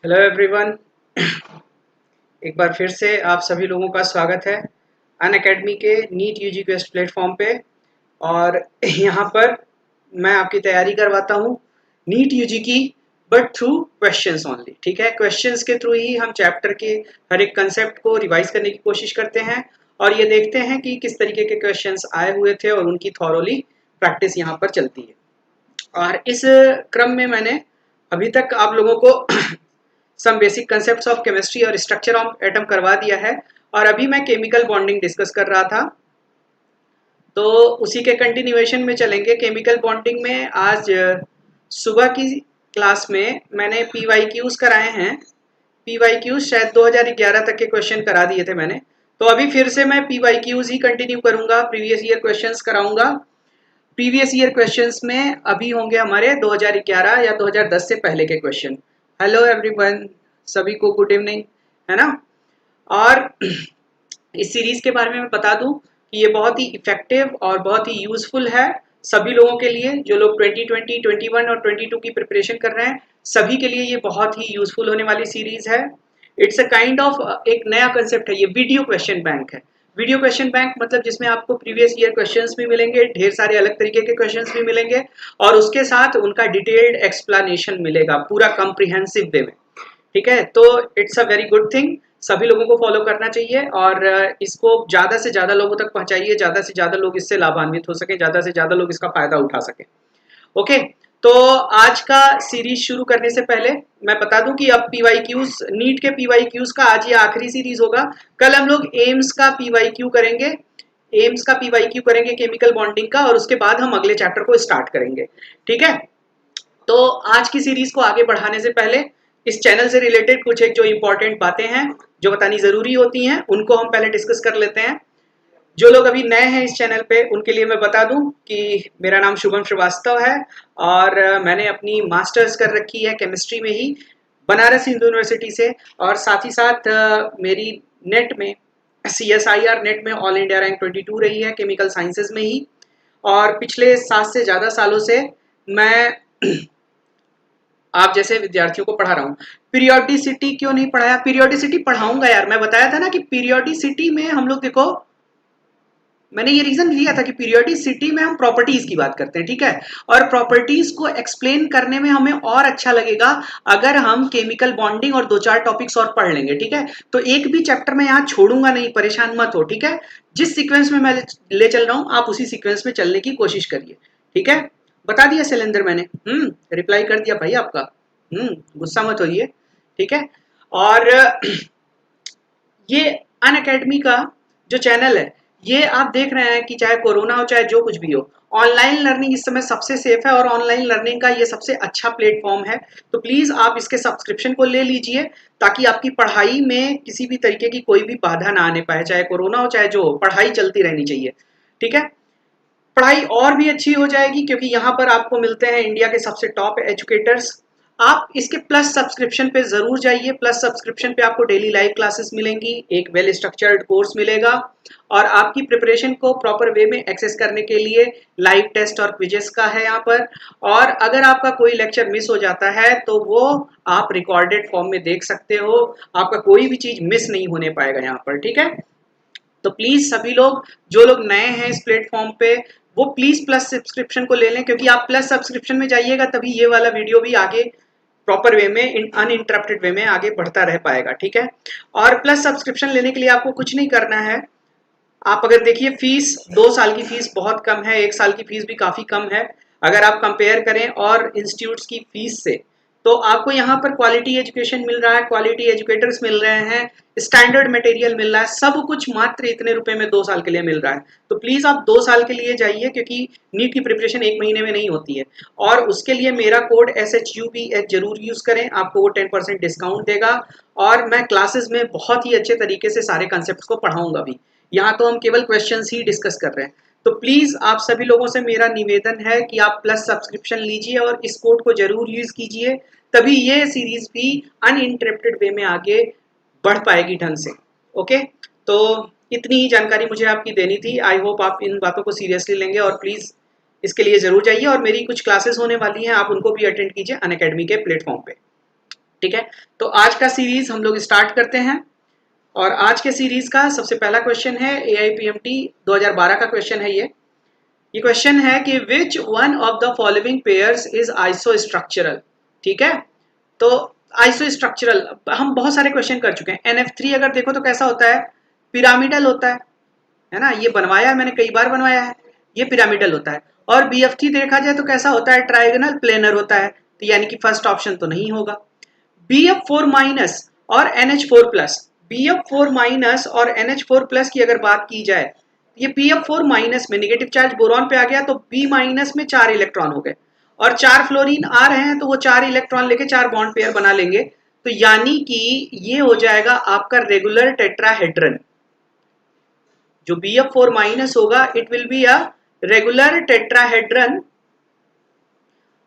Hello everyone. एक बार फिर से आप सभी लोगों का स्वागत है अनअकैडमी के नीट यूजी क्वेस्ट प्लेटफॉर्म पे। और यहाँ पर मैं आपकी तैयारी करवाता हूँ नीट यूजी की, बट थ्रू क्वेश्चंस ओनली। ठीक है, क्वेश्चंस के थ्रू ही हम चैप्टर के हर एक कंसेप्ट को रिवाइज करने की कोशिश करते हैं और ये देखते हैं कि किस तरीके के क्वेश्चंस आए हुए थे और उनकी थॉरोली प्रैक्टिस यहाँ पर चलती है। और इस क्रम में मैंने अभी तक आप लोगों को some basic concepts of chemistry और स्ट्रक्चर ऑफ एटम करवा दिया है और अभी मैं केमिकल बॉन्डिंग डिस्कस कर रहा था, तो उसी के कंटिन्यूएशन में चलेंगे। केमिकल बॉन्डिंग में आज सुबह की क्लास में मैंने PYQs कराए हैं। PYQs शायद 2011 तक के क्वेश्चन करा दिए थे मैंने, तो अभी फिर से मैं PYQs ही कंटिन्यू करूंगा, प्रीवियस ईयर क्वेश्चंस कराऊंगा। प्रीवियस ईयर क्वेश्चंस में अभी होंगे हमारे 2011 या 2010 से पहले के क्वेश्चन। हेलो एवरीवन, सभी को गुड इवनिंग, है ना। और इस सीरीज के बारे में मैं बता दूं कि ये बहुत ही इफेक्टिव और बहुत ही यूजफुल है सभी लोगों के लिए। जो लोग 2020, 21 और 22 की प्रिपरेशन कर रहे हैं, सभी के लिए ये बहुत ही यूजफुल होने वाली सीरीज है। इट्स अ काइंड ऑफ एक नया कंसेप्ट है, ये वीडियो क्वेश्चन बैंक है। वीडियो क्वेश्चन बैंक मतलब जिसमें आपको प्रीवियस ईयर क्वेश्चंस भी मिलेंगे, ढेर सारे अलग तरीके के क्वेश्चंस भी मिलेंगे और उसके साथ उनका डिटेल्ड एक्सप्लेनेशन मिलेगा पूरा कॉम्प्रिहेंसिव वे में। ठीक है, तो it's a very good thing, सभी लोगों को फॉलो करना चाहिए और इसको ज़्यादा से ज़्यादा लोगों तक पहुंचाइए, ज़्यादा से ज़्यादा लोग इससे लाभान्वित हो सके, ज़्यादा से ज़्यादा लोग इसका फायदा उठा सके। ओके, तो आज का सीरीज शुरू करने से पहले मैं बता दूं कि अब PYQs, नीट के PYQs का आज ये आखिरी सीरीज होगा। कल हम लोग एम्स का PYQ करेंगे, एम्स का PYQ करेंगे केमिकल बॉन्डिंग का, और उसके बाद हम अगले चैप्टर को स्टार्ट करेंगे। ठीक है, तो आज की सीरीज को आगे बढ़ाने से पहले इस चैनल से रिलेटेड कुछ एक जो इंपॉर्टेंट बातें हैं जो बतानी जरूरी होती हैं उनको हम पहले डिस्कस कर लेते हैं। जो लोग अभी नए हैं इस चैनल पे उनके लिए मैं बता दूं कि मेरा नाम शुभम श्रीवास्तव है और मैंने अपनी मास्टर्स कर रखी है केमिस्ट्री में ही, बनारस हिंदू यूनिवर्सिटी से। और साथ ही साथ मेरी नेट में CSIR नेट में ऑल इंडिया रैंक 22 रही है केमिकल साइंसेज में ही। और पिछले 7 से ज़्यादा सालों से मैं आप जैसे विद्यार्थियों को पढ़ा रहा हूँ। पीरियोडिसिटी क्यों नहीं पढ़ाया? पीरियोडिसिटी पढ़ाऊंगा यार, मैं बताया था ना कि पीरियोडिसिटी में हम लोग, देखो मैंने ये रीजन लिया था कि पीरियोडिसिटी में हम प्रॉपर्टीज की बात करते हैं, ठीक है, और प्रॉपर्टीज को एक्सप्लेन करने में हमें और अच्छा लगेगा अगर हम केमिकल बॉन्डिंग और 2-4 टॉपिक्स और पढ़ लेंगे। ठीक है, तो एक भी चैप्टर में यहाँ छोड़ूंगा नहीं, परेशान मत हो। ठीक है, जिस सीक्वेंस में मैं ले चल रहा हूँ आप उसी सीक्वेंस में चलने की कोशिश करिए। ठीक है, बता दिया शैलेंद्र मैंने, रिप्लाई कर दिया भाई आपका। गुस्सा मत होइए। ठीक है, और ये अनअकैडमी का जो चैनल है, ये आप देख रहे हैं कि चाहे कोरोना हो चाहे जो कुछ भी हो, ऑनलाइन लर्निंग इस समय सबसे सेफ है और ऑनलाइन लर्निंग का ये सबसे अच्छा प्लेटफॉर्म है। तो प्लीज आप इसके सब्सक्रिप्शन को ले लीजिए ताकि आपकी पढ़ाई में किसी भी तरीके की कोई भी बाधा ना आने पाए, चाहे कोरोना हो चाहे जो हो, पढ़ाई चलती रहनी चाहिए। ठीक है, पढ़ाई और भी अच्छी हो जाएगी क्योंकि यहाँ पर आपको मिलते हैं इंडिया के सबसे टॉप एजुकेटर्स। आप इसके प्लस सब्सक्रिप्शन पे जरूर जाइए। प्लस सब्सक्रिप्शन पे आपको डेली लाइव क्लासेस मिलेंगी, एक वेल स्ट्रक्चर्ड कोर्स मिलेगा और आपकी प्रिपरेशन को प्रॉपर वे में एक्सेस करने के लिए लाइव टेस्ट और क्विजेस का है यहाँ पर। और अगर आपका कोई लेक्चर मिस हो जाता है तो वो आप रिकॉर्डेड फॉर्म में देख सकते हो, आपका कोई भी चीज मिस नहीं होने पाएगा यहाँ पर। ठीक है, तो प्लीज सभी लोग जो लोग नए हैं इस प्लेटफॉर्म पे वो प्लीज प्लस सब्सक्रिप्शन को ले लें, क्योंकि आप प्लस सब्सक्रिप्शन में जाइएगा तभी ये वाला वीडियो भी आगे प्रॉपर वे में, अनइंटरप्टेड वे में आगे बढ़ता रह पाएगा। ठीक है, और प्लस सब्सक्रिप्शन लेने के लिए आपको कुछ नहीं करना है। आप अगर देखिए फीस, 2 साल की फीस बहुत कम है, 1 साल की फीस भी काफी कम है। अगर आप कंपेयर करें और इंस्टीट्यूट्स की फीस से, तो आपको यहाँ पर क्वालिटी एजुकेशन मिल रहा है, क्वालिटी एजुकेटर्स मिल रहे हैं, स्टैंडर्ड मटेरियल मिल रहा है, सब कुछ मात्र इतने रुपए में 2 साल के लिए मिल रहा है। तो प्लीज आप 2 साल के लिए जाइए क्योंकि नीट की प्रिपरेशन 1 महीने में नहीं होती है। और उसके लिए मेरा कोड SHUBH जरूर यूज करें, आपको वो 10% डिस्काउंट देगा। और मैं क्लासेस में बहुत ही अच्छे तरीके से सारे कंसेप्ट को पढ़ाऊंगा भी, यहाँ तो हम केवल क्वेश्चंस ही डिस्कस कर रहे हैं। तो प्लीज आप सभी लोगों से मेरा निवेदन है कि आप प्लस सब्सक्रिप्शन लीजिए और इस कोड को जरूर यूज कीजिए, तभी ये सीरीज भी अनइंटरप्टेड वे में आगे बढ़ पाएगी ढंग से। ओके, तो इतनी ही जानकारी मुझे आपकी देनी थी। आई होप आप इन बातों को सीरियसली लेंगे और प्लीज इसके लिए जरूर जाइए। और मेरी कुछ क्लासेस होने वाली हैं, आप उनको भी अटेंड कीजिए अनअकैडमी के प्लेटफॉर्म पे। ठीक है, तो आज का सीरीज हम लोग स्टार्ट करते हैं। और आज के सीरीज का सबसे पहला क्वेश्चन है AIPMT 2012 का क्वेश्चन है। ये क्वेश्चन है कि which one of the following pairs is isostructural. ठीक है, तो आइसोस्ट्रक्चरल हम बहुत सारे क्वेश्चन कर चुके हैं। NF3 अगर देखो तो कैसा होता है, पिरामिडल होता है ना, ये बनवाया है मैंने, कई बार बनवाया है, ये पिरामिडल होता है। और BF3 देखा जाए तो कैसा होता है, ट्राइगोनल प्लेनर होता है, तो यानी कि फर्स्ट ऑप्शन तो नहीं होगा। BF4 माइनस और NH4 प्लस, BF4 माइनस और NH4 प्लस की अगर बात की जाए, ये BF4 माइनस में नेगेटिव चार्ज बोरॉन पे आ गया, तो B माइनस में 4 इलेक्ट्रॉन हो गए, और 4 फ्लोरीन आ रहे हैं, तो वो 4 इलेक्ट्रॉन लेके 4 बॉन्ड पेयर बना लेंगे, तो यानी कि ये हो जाएगा आपका रेगुलर टेट्राहेड्रन। जो BF4 माइनस होगा it will be a regular tetrahedron,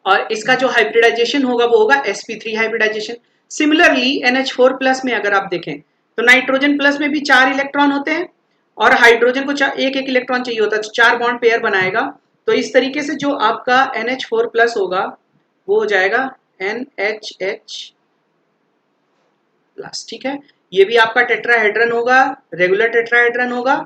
और इसका जो हाइब्रिडाइजेशन होगा वो होगा sp3 hybridisation. Similarly NH4 plus में अगर आप देखें तो नाइट्रोजन प्लस में भी 4 इलेक्ट्रॉन होते हैं, और हाइड्रोजन को एक एक इलेक्ट्रॉन चाहिए होता है, तो 4 बॉन्ड पेयर बनाएगा। तो इस तरीके से जो आपका NH4 प्लस होगा वो हो जाएगा NHH प्लस। ठीक है, ये भी आपका टेट्राहेड्रन होगा, रेगुलर टेट्राहेड्रन होगा,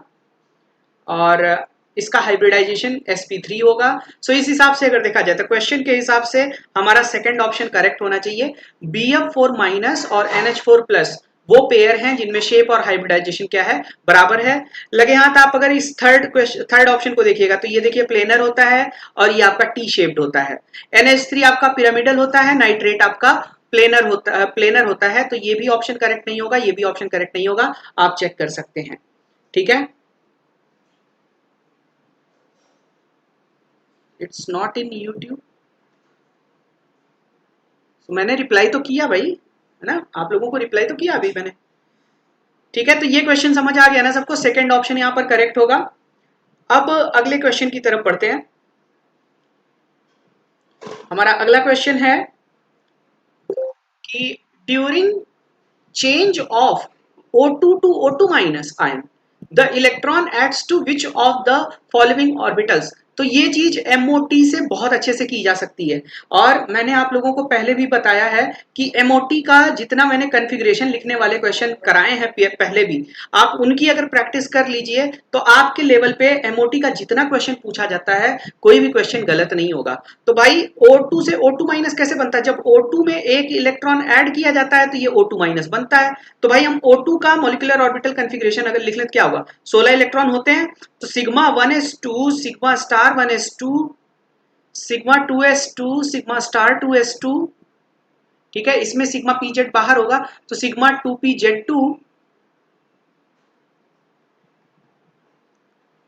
और इसका हाइब्रिडाइजेशन sp3 होगा। सो इस हिसाब से अगर देखा जाए तो क्वेश्चन के हिसाब से हमारा सेकंड ऑप्शन करेक्ट होना चाहिए। BF4 माइनस और NH4 प्लस वो पेयर हैं जिनमें शेप और हाइब्रिडाइजेशन क्या है, बराबर है। लगे हाथ आप अगर इस थर्ड ऑप्शन को देखिएगा तो ये देखिए प्लेनर होता है, और ये आपका टी शेप्ड होता है। NH3 आपका पिरामिडल होता है, नाइट्रेट आपका प्लेनर होता है, तो ये भी ऑप्शन करेक्ट नहीं होगा, ये भी ऑप्शन करेक्ट नहीं होगा, आप चेक कर सकते हैं। ठीक है, इट्स नॉट इन यूट्यूब। तो मैंने रिप्लाई तो किया भाई, है ना, आप लोगों को रिप्लाई तो किया अभी मैंने। ठीक है, तो ये क्वेश्चन समझ आ गया ना सबको, सेकंड ऑप्शन यहां पर करेक्ट होगा। अब अगले क्वेश्चन की तरफ बढ़ते हैं। हमारा अगला क्वेश्चन है कि during change of O2 to O2 minus ion the electron adds to which of the following orbitals. तो ये चीज MOT से बहुत अच्छे से की जा सकती है, और मैंने आप लोगों को पहले भी बताया है कि MOT का जितना मैंने कॉन्फ़िगरेशन लिखने वाले क्वेश्चन कराए हैं पहले भी, आप उनकी अगर प्रैक्टिस कर लीजिए तो आपके लेवल पे MOT का जितना क्वेश्चन पूछा जाता है कोई भी क्वेश्चन गलत नहीं होगा। तो भाई O2 से O2 माइनस कैसे बनता है, जब O2 में एक इलेक्ट्रॉन ऐड किया जाता है तो ये O2 माइनस बनता है। तो भाई हम O2 का मॉलिक्यूलर ऑर्बिटल कॉन्फ़िगरेशन अगर लिख लें तो क्या होगा, 16 इलेक्ट्रॉन होते हैं, तो sigma 1s2 sigma star 1s2 sigma 2s2 sigma star 2s2। ठीक है, इसमें सिग्मा pz बाहर होगा, तो सिग्मा 2pz2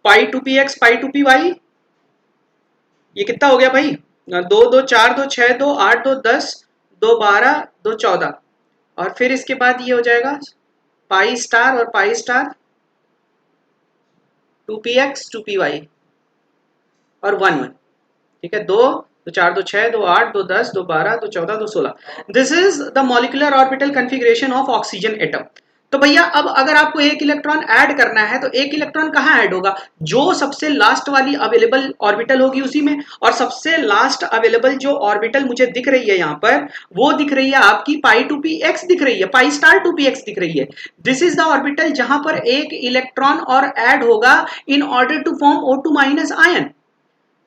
पाई 2px पाई 2py। ये कितना हो गया भाई, 2 2 4 2 6 2 8 2 10 2 12 2 14, और फिर इसके बाद ये हो जाएगा पाई स्टार और पाई स्टार 2px 2py और 1 1। ठीक है, 2 2 4 2 6 2 8 2 10 2 12 2 14 2 16। This is the molecular orbital configuration of oxygen atom. तो भैया अब अगर आपको एक इलेक्ट्रॉन ऐड करना है तो एक इलेक्ट्रॉन कहाँ ऐड होगा, जो सबसे लास्ट वाली अवेलेबल ऑर्बिटल होगी उसी में, और सबसे लास्ट अवेलेबल जो ऑर्बिटल मुझे दिख रही है यहाँ पर वो दिख रही है आपकी पाई 2px दिख रही है, पाई स्टार 2px दिख रही है। दिस इज द ऑर्बिटल जहां पर एक इलेक्ट्रॉन और ऐड होगा in order to form O2 minus ion.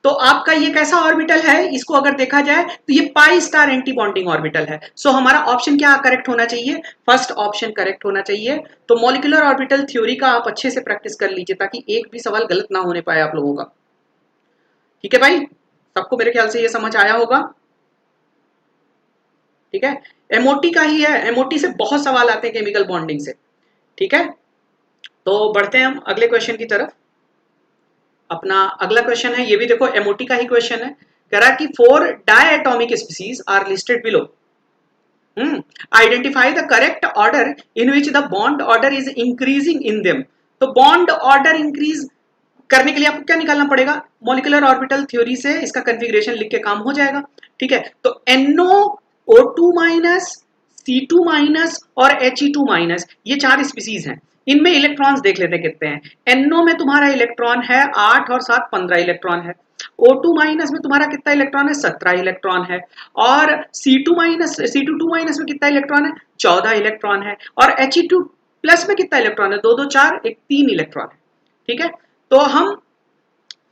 तो आपका ये कैसा ऑर्बिटल है, इसको अगर देखा जाए तो ये pi star anti bonding orbital है। सो हमारा ऑप्शन क्या करेक्ट होना चाहिए, फर्स्ट ऑप्शन करेक्ट होना चाहिए। तो मॉलिक्यूलर ऑर्बिटल थ्योरी का आप अच्छे से प्रैक्टिस कर लीजिए ताकि एक भी सवाल गलत ना होने पाए आप लोगों का। ठीक है भाई, सबको मेरे ख्याल से ये समझ आया होगा। ठीक है, MOT का ही है, MOT से बहुत सवाल आते हैं केमिकल बॉन्डिंग से। ठीक है, तो बढ़ते हैं हम अगले क्वेश्चन की तरफ। अपना अगला क्वेश्चन है, ये भी देखो MOT का ही क्वेश्चन है, कह रहा है कि 4 diatomic species are listed below. Identify the correct order in which the bond order is increasing in them. तो बॉन्ड ऑर्डर इंक्रीज करने के लिए आपको क्या निकालना पड़ेगा, मॉलिक्यूलर ऑर्बिटल थ्योरी से इसका कॉन्फ़िगरेशन लिख के काम हो जाएगा। ठीक है, तो NO2 माइनस C2 माइनस और He2 माइनस ये 4 स्पीसीज हैं। इनमें इलेक्ट्रॉन्स देख लेते कितने हैं। NO में तुम्हारा इलेक्ट्रॉन है 8 और 7 15 इलेक्ट्रॉन है। O2 माइनस में तुम्हारा कितना इलेक्ट्रॉन है? 17 इलेक्ट्रॉन है। और C2 2 माइनस में कितना इलेक्ट्रॉन है? 14 इलेक्ट्रॉन है। और He2 प्लस में कितना इलेक्ट्रॉन है? 2 2 4 1 3 इलेक्ट्रॉन है। ठीक है, तो हम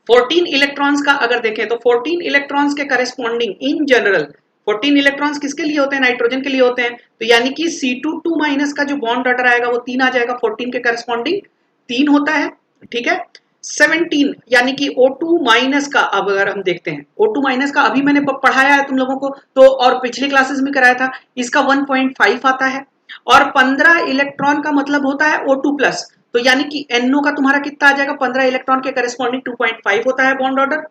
14 इलेक्ट्रॉन्स का अगर देखें तो 14 इलेक्ट्रॉन्स के करस्पॉन्डिंग इन जनरल 14 इलेक्ट्रॉन्स किसके लिए होते हैं? नाइट्रोजन के लिए होते हैं। तो यानी कि C2 माइनस का जो बॉन्ड ऑर्डर आएगा वो 3 आ जाएगा, 14 के करस्पॉन्डिंग 3 होता है। ठीक है, 17 यानी कि O2 माइनस का अब अगर हम देखते हैं, O2 माइनस का अभी मैंने पढ़ाया है तुम लोगों को तो, और पिछली क्लासेस में कराया था, इसका 1.5 आता है। और 15 इलेक्ट्रॉन का मतलब होता है O2 प्लस, तो यानी कि NO का तुम्हारा कितना आ जाएगा? 15 इलेक्ट्रॉन के करस्पॉन्डिंग 2.5 होता है बॉन्ड ऑर्डर।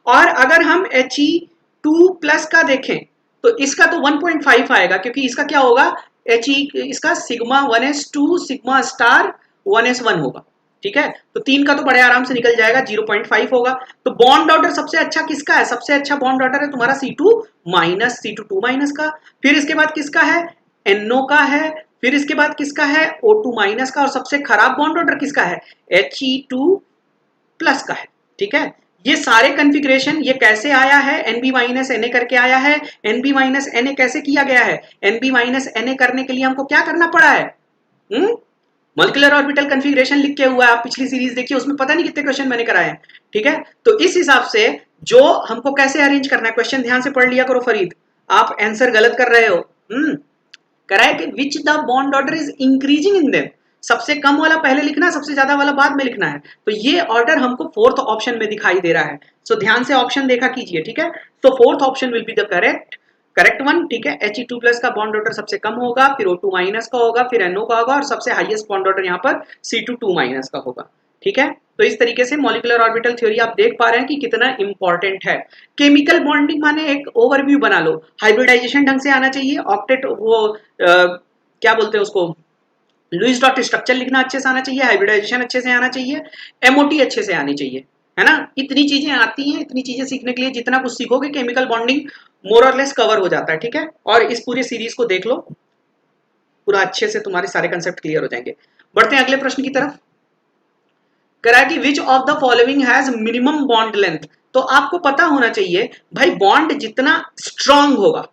और अगर हम He2 प्लस का देखें तो इसका तो 1.5 आएगा, क्योंकि इसका क्या होगा? इसका sigma 1s2 sigma star 1s1 होगा। ठीक है, तो 3 का तो बड़े आराम से निकल जाएगा, 0.5 होगा। तो बॉन्ड ऑर्डर सबसे अच्छा किसका है? सबसे अच्छा बॉन्ड ऑर्डर है तुम्हारा C2 माइनस का। फिर इसके बाद किसका है? NO का है। फिर इसके बाद किसका है? O2 माइनस का। और सबसे खराब बॉन्ड ऑर्डर किसका है? He2 प्लस का है। ठीक है, ये सारे कॉन्फ़िगरेशन ये कैसे आया है? NB माइनस Na करके आया है। NB माइनस Na कैसे किया गया है? NB माइनस Na करने के लिए हमको क्या करना पड़ा है? मॉलिक्यूलर ऑर्बिटल कॉन्फ़िगरेशन लिख के हुआ है, आप पिछली सीरीज देखिए, उसमें पता नहीं कितने क्वेश्चन मैंने कराए हैं। ठीक है, तो इस हिसाब से जो हमको कैसे अरेंज करना है, क्वेश्चन ध्यान से पढ़ लिया करो फरीद, आप आंसर गलत कर रहे हो। कराए कि विच the bond order is increasing in them, सबसे कम वाला पहले लिखना है, सबसे ज्यादा वाला बाद में लिखना है। तो ये ऑर्डर हमको फोर्थ ऑप्शन में दिखाई दे रहा है। सो ध्यान से ऑप्शन देखा कीजिए। ठीक है, तो fourth option will be the correct one. ठीक है, He2 प्लस का बॉन्ड ऑर्डर सबसे कम होगा, फिर O2 माइनस का होगा, फिर NO का होगा, और सबसे हाईएस्ट बॉन्ड ऑर्डर यहाँ पर C2 माइनस का होगा। ठीक है, तो इस तरीके से मॉलिक्यूलर ऑर्बिटल थ्योरी आप देख पा रहे हैं कि कितना इंपॉर्टेंट है। केमिकल बॉन्डिंग माने एक ओवरव्यू बना लो, हाइब्रिडाइजेशन ढंग से आना चाहिए, ऑक्टेट वो क्या बोलते हैं उसको, लुईस डॉट स्ट्रक्चर लिखना अच्छे से आना चाहिए, हाइब्रिडाइजेशन अच्छे से आना चाहिए, MOT अच्छे से आनी चाहिए, है ना। इतनी चीजें आती हैं, इतनी चीजें सीखने के लिए जितना कुछ सीखोगे केमिकल बॉन्डिंग मोर और लेस कवर हो जाता है। ठीक है, और इस पूरी सीरीज को देख लो, पूरा अच्छे से तुम्हारे सारे कंसेप्ट क्लियर हो जाएंगे। बढ़ते हैं अगले प्रश्न की तरफ। करा कि विच of the following has minimum bond length. तो आपको पता होना चाहिए भाई, बॉन्ड जितना स्ट्रांग होगा,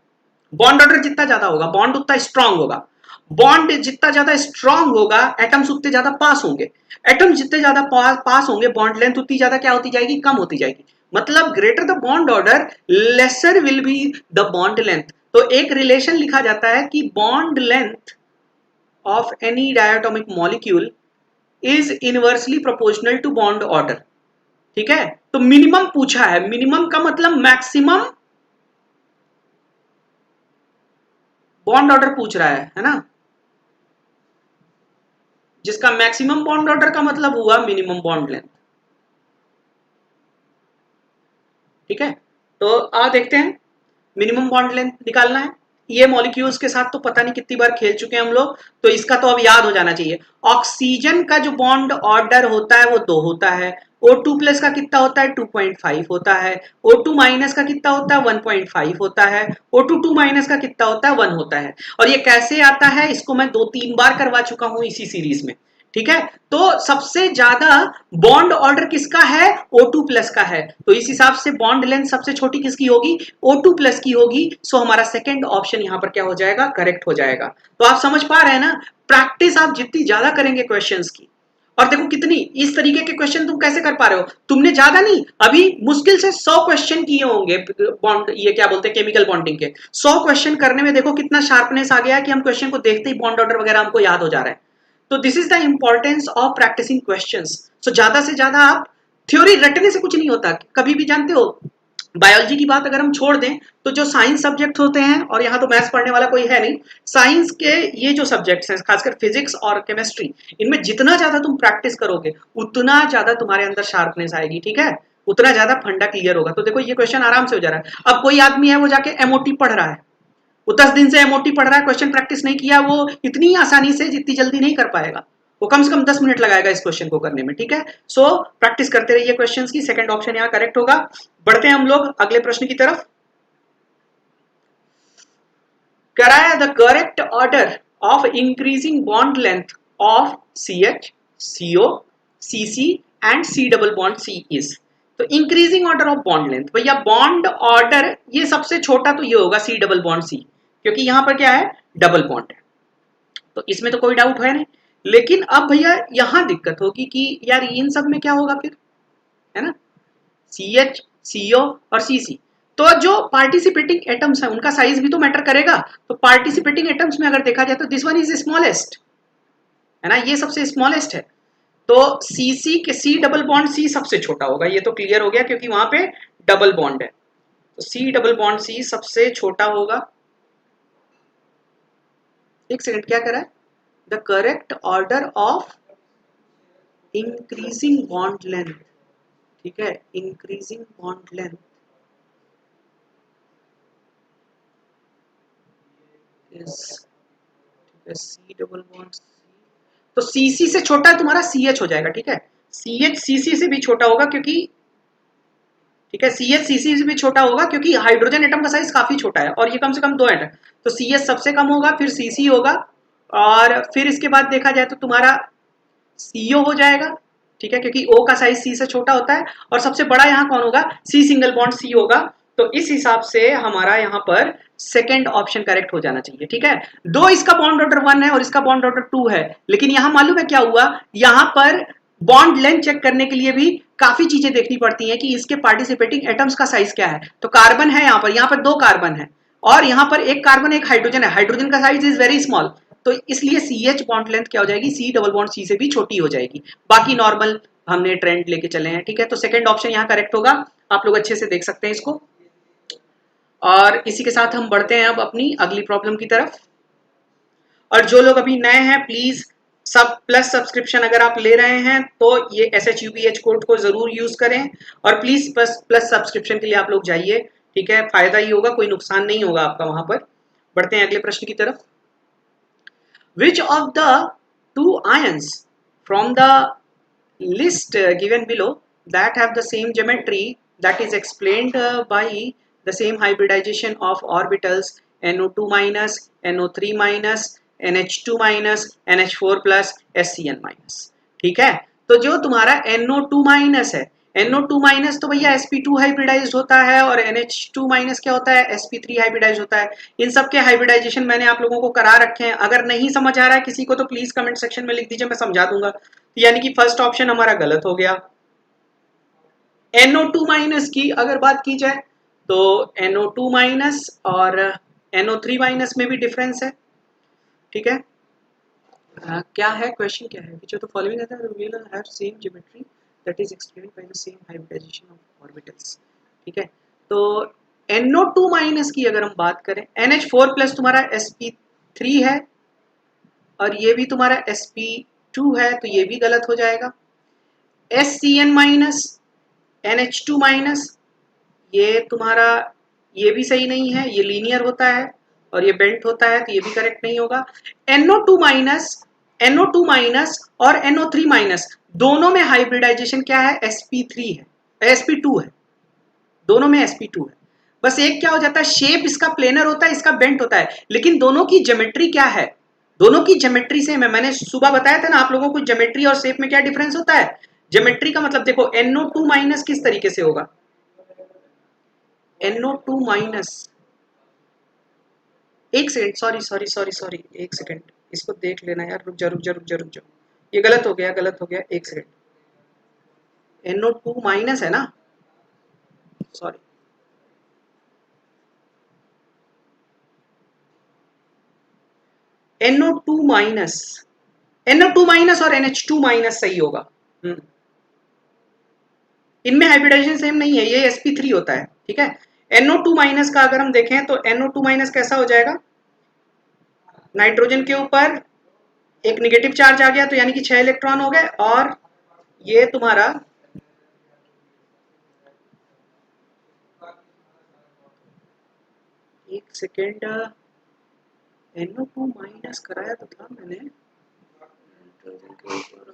बॉन्ड ऑर्डर जितना ज्यादा होगा, बॉन्ड उतना स्ट्रांग होगा। बॉन्ड जितना ज्यादा स्ट्रांग होगा, एटम्स उतने ज्यादा पास होंगे। एटम्स जितने ज्यादा पास होंगे, बॉन्ड लेंथ उतनी ज्यादा क्या होती जाएगी? कम होती जाएगी। मतलब greater the bond order lesser will be the bond length. तो एक रिलेशन लिखा जाता है कि bond length of any diatomic molecule is inversely proportional to bond order. ठीक है, तो मिनिमम पूछा है, मिनिमम का मतलब मैक्सिमम बॉन्ड ऑर्डर पूछ रहा है ना, जिसका मैक्सिमम बॉन्ड ऑर्डर का मतलब हुआ मिनिमम बॉन्ड लेंथ। ठीक है, तो देखते हैं, मिनिमम बॉन्ड लेंथ निकालना है। ये मॉलिक्यूल्स के साथ तो पता नहीं कितनी बार खेल चुके हैं हम लोग, तो इसका तो अब याद हो जाना चाहिए। ऑक्सीजन का जो बॉन्ड ऑर्डर होता है वो 2 होता है। O2 प्लस का कितना होता है? 2.5 होता है। O2 माइनस का कितना होता है? 1.5 होता है। O2 माइनस का कितना होता है? 1 होता है। और ये कैसे आता है, इसको मैं 2-3 बार करवा चुका हूं इसी सीरीज में। ठीक है, तो सबसे ज्यादा बॉन्ड ऑर्डर किसका है? O2 प्लस का है। तो इस हिसाब से बॉन्ड लेंथ सबसे छोटी किसकी होगी? O2 प्लस की होगी। सो हमारा सेकंड ऑप्शन यहां पर क्या हो जाएगा? करेक्ट हो जाएगा। तो आप समझ पा रहे हैं ना, प्रैक्टिस आप जितनी ज्यादा करेंगे क्वेश्चंस की, और देखो कितनी इस तरीके के क्वेश्चन तुम कैसे कर पा रहे हो, तुमने ज्यादा नहीं, अभी मुश्किल से 100 क्वेश्चन किए होंगे बॉन्ड, ये क्या बोलते हैं, केमिकल बॉन्डिंग के 100 क्वेश्चन करने में देखो कितना शार्पनेस आ गया है कि हम क्वेश्चन को देखते ही बॉन्ड ऑर्डर वगैरह हमको याद हो जा रहा है। तो this is the importance of practising questions. So ज्यादा से ज्यादा आप, थ्योरी रटने से कुछ नहीं होता कभी भी, जानते हो। बायोलॉजी की बात अगर हम छोड़ दें तो जो साइंस सब्जेक्ट होते हैं, और यहाँ तो मैथ्स पढ़ने वाला कोई है नहीं, साइंस के ये जो सब्जेक्ट्स हैं, खासकर फिजिक्स और केमिस्ट्री, इनमें जितना ज्यादा तुम प्रैक्टिस करोगे उतना ज्यादा तुम्हारे अंदर शार्पनेस आएगी। ठीक है, उतना ज्यादा फंडा क्लियर होगा। तो देखो ये क्वेश्चन आराम से हो जा रहा है। अब कोई आदमी है वो जाके MOT पढ़ रहा है, वो 10 दिन से MOT पढ़ रहा है, क्वेश्चन प्रैक्टिस नहीं किया, वो इतनी आसानी से जितनी जल्दी नहीं कर पाएगा, वो कम से कम 10 मिनट लगाएगा इस क्वेश्चन को करने में। ठीक है, सो प्रैक्टिस करते रहिए क्वेश्चंस की। सेकंड ऑप्शन यहाँ करेक्ट होगा। बढ़ते हैं हम लोग अगले प्रश्न की तरफ। कराया the correct order of increasing bond length of CH, CO, CC and C double bond C is. तो तो increasing order of bond length, भैया बॉन्ड ऑर्डर ये सबसे छोटा तो ये होगा सी डबल बॉन्ड सी, क्योंकि यहां पर क्या है डबल बॉन्ड है, तो इसमें तो कोई डाउट है नहीं। लेकिन अब भैया यहां दिक्कत होगी कि यार इन सब में क्या होगा फिर, है ना, सी एच सी ओ और सी सी, तो जो पार्टिसिपेटिंग एटम्स है उनका साइज भी तो मैटर करेगा। तो पार्टिसिपेटिंग एटम्स में अगर देखा जाए तो दिस वन इज स्मॉलेस्ट, है ना, ये सबसे स्मॉलेस्ट है। तो सी सी के सी डबल बॉन्ड सी सबसे छोटा होगा, ये तो क्लियर हो गया क्योंकि वहां पे डबल बॉन्ड है, तो सी डबल बॉन्ड सी सबसे छोटा होगा। एक सेकंड, क्या करा है, the correct order of increasing bond length, ठीक है, इंक्रीजिंग बॉन्ड लेंथ इज, ठीक है, सी डबल बॉन्ड सी, तो सी सी से छोटा है तुम्हारा सी एच हो जाएगा, ठीक है, सी एच सी सी से भी छोटा होगा क्योंकि, ठीक है, सी एच सी सी से भी छोटा होगा क्योंकि हाइड्रोजन एटम का साइज काफी छोटा है और ये कम से कम 2 एटम, तो सी एच सबसे कम होगा, फिर सी सी होगा, और फिर इसके बाद देखा जाए तो तुम्हारा सीओ हो जाएगा, ठीक है, क्योंकि ओ का साइज सी से छोटा होता है, और सबसे बड़ा यहाँ कौन होगा, सी सिंगल बॉन्ड सी होगा। तो इस हिसाब से हमारा यहाँ पर सेकंड ऑप्शन करेक्ट हो जाना चाहिए, ठीक है। दो इसका बॉन्ड ऑर्डर 1 है और इसका बॉन्ड ऑर्डर 2 है, लेकिन यहाँ मालूम है क्या हुआ, यहाँ पर बॉन्ड लेंथ चेक करने के लिए भी काफी चीजें देखनी पड़ती हैं कि इसके पार्टिसिपेटिंग एटम्स का साइज क्या है। तो कार्बन है यहाँ पर 2 कार्बन है, और यहाँ पर एक कार्बन एक हाइड्रोजन है, हाइड्रोजन का साइज इज वेरी स्मॉल, तो इसलिए सी एच बॉन्ड लेंथ क्या हो जाएगी, सी डबल बॉन्ड सी से भी छोटी हो जाएगी। बाकी नॉर्मल हमने ट्रेंड लेके चले हैं, ठीक है, तो सेकंड ऑप्शन यहाँ करेक्ट होगा, आप लोग अच्छे से देख सकते हैं इसको। और इसी के साथ हम बढ़ते हैं अब अपनी अगली प्रॉब्लम की तरफ। और जो लोग अभी नए हैं प्लीज सब प्लस सब्सक्रिप्शन अगर आप ले रहे हैं तो ये SHUPH कोड को जरूर यूज करें, और प्लीज प्लस सब्सक्रिप्शन के लिए आप लोग जाइए, ठीक है, फायदा ही होगा, कोई नुकसान नहीं होगा आपका वहां पर। बढ़ते हैं अगले प्रश्न की तरफ। Which of the two ions from the list given below that have the same geometry that is explained by the same hybridization of orbitals NO2 minus, NO3 minus, NH2 minus, NH4 plus, SCN minus, ठीक है। तो जो तुम्हारा NO2 minus है, NO2 minus तो भैया sp2 hybridised होता है, और NH2 माइनस क्या होता है, sp3 हाइब्रिडाइज्ड होता है। इन सब के हाइब्रिडाइजेशन मैंने आप लोगों को करा रखे हैं, अगर नहीं समझ आ रहा है किसी को तो प्लीज कमेंट सेक्शन में लिख दीजिए, मैं समझा दूंगा। तो यानी कि फर्स्ट ऑप्शन हमारा गलत हो गया। NO2 माइनस की अगर बात की जाए तो NO2 माइनस और NO3 माइनस में भी डिफरेंस है, ठीक है। क्या है क्वेश्चन, क्या है, which of the following will have same geometry that is explained by the same hybridization of orbitals, ठीक है। तो NO2 माइनस की अगर हम बात करें, NH4 प्लस तुम्हारा sp3 है, और ये भी तुम्हारा sp2 है, तो ये भी गलत हो जाएगा। SCN माइनस NH2 माइनस, ये तुम्हारा ये भी सही नहीं है, ये लीनियर होता है और ये बेंट होता है, तो ये भी करेक्ट नहीं होगा। NO2 माइनस, NO2 माइनस और NO3 माइनस दोनों में हाइब्रिडाइजेशन क्या है, sp3 है, sp2 है, दोनों में sp2 है। बस एक क्या हो जाता है, शेप इसका प्लेनर होता है, इसका बेंट होता है, लेकिन दोनों की ज्योमेट्री क्या है, दोनों की ज्योमेट्री सेम है। मैंने सुबह बताया था ना आप लोगों को ज्योमेट्री और शेप में क्या डिफरेंस होता है। ज्योमेट्री का मतलब देखो, NO2 माइनस किस तरीके से होगा, NO2 माइनस, एक सेकंड, सॉरी, एक सेकंड, इसको देख लेना यार, रुक जा, ये गलत हो गया, एक सेकंड। NO2 माइनस है ना, sorry, NO2 minus, NO2 minus और NH2 माइनस सही होगा। इनमें हाइब्रिडाइजेशन सेम नहीं है, ये sp3 होता है, ठीक है। NO2 माइनस का अगर हम देखें तो NO2 माइनस कैसा हो जाएगा, नाइट्रोजन के ऊपर एक नेगेटिव चार्ज आ गया, तो यानी कि 6 इलेक्ट्रॉन हो गए, और ये तुम्हारा एक सेकेंड, NO2 माइनस कराया तो था मैंने, नाइट्रोजन के ऊपर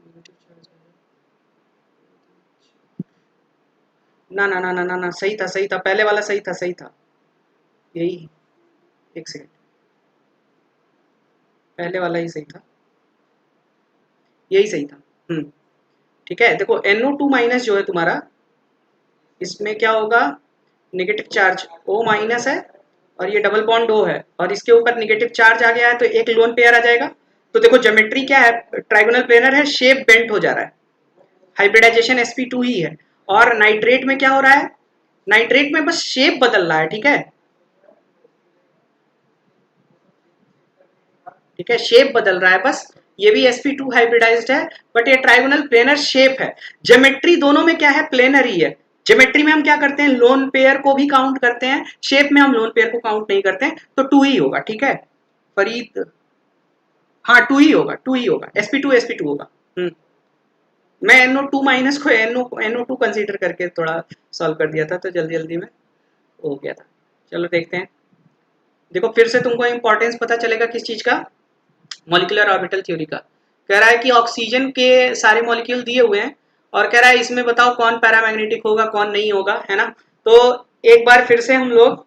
नेगेटिव चार्ज आया, ना, सही था, पहले वाला सही था, यही, एक सेकेंड, पहले वाला ही सही था, यही सही था, ठीक है, देखो NO2 माइनस जो है तुम्हारा, इसमें क्या होगा, नेगेटिव चार्ज O माइनस है और ये डबल बॉन्ड O है और इसके ऊपर नेगेटिव चार्ज आ गया है तो एक लोन पेयर आ जाएगा। तो देखो ज्योमेट्री क्या है, ट्राइगोनल प्लेनर है, शेप बेंट हो जा रहा है, हाइब्रिडाइजेशन sp2 ही है। और नाइट्रेट में क्या हो रहा है, नाइट्रेट में बस शेप बदल रहा है, ठीक है, ठीक है, शेप बदल रहा है बस। ये भी sp2 हाइब्रिडाइज्ड है बट ये ट्राइगोनल प्लेनर शेप है। ज्योमेट्री दोनों में क्या है, प्लेनर ही है। ज्योमेट्री में हम क्या करते हैं, लोन पेयर को भी काउंट करते हैं, शेप में हम लोन पेयर को काउंट नहीं करते हैं, तो 2 ही होगा, ठीक है फरीद। हाँ 2 ही होगा, 2 ही होगा, sp2 होगा। मैं NO2 माइनस को NO2 कंसीडर करके थोड़ा सॉल्व कर दिया था तो जल्दी जल्दी में हो गया था। चलो देखते हैं, देखो फिर से तुमको इंपॉर्टेंस पता चलेगा किस चीज का, मॉलिक्यूलर ऑर्बिटल थ्योरी का। कह रहा है कि ऑक्सीजन के सारे मॉलिक्यूल दिए हुए हैं और कह रहा है इसमें बताओ कौन पैरामैग्नेटिक होगा कौन नहीं होगा, है ना। तो एक बार फिर से हम लोग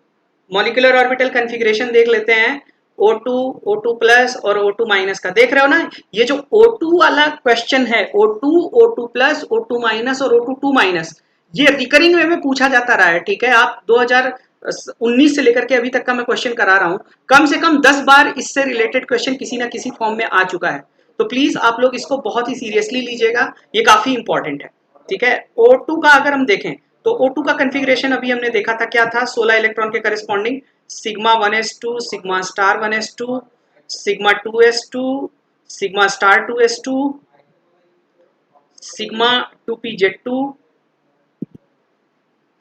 मॉलिक्यूलर ऑर्बिटल कन्फिग्रेशन देख लेते हैं, O2, O2 प्लस और O2 माइनस का। देख रहे हो ना, ये जो O2 वाला क्वेश्चन है, O2, O2 plus, O2 minus और O2 2 माइनस, ये रिकरिंग वे में पूछा जाता रहा है, ठीक है। आप 2019 से लेकर के अभी तक का मैं क्वेश्चन करा रहा हूँ, कम से कम 10 बार इससे रिलेटेड क्वेश्चन किसी ना किसी फॉर्म में आ चुका है। तो प्लीज आप लोग इसको बहुत ही सीरियसली लीजिएगा, ये काफी इंपॉर्टेंट है, ठीक है। O2 का अगर हम देखें तो O2 का कन्फिग्रेशन अभी हमने देखा था, क्या था, 16 इलेक्ट्रॉन के corresponding sigma 1s2, sigma star 1s2, sigma 2s2, sigma star 2s2, sigma 2pz2,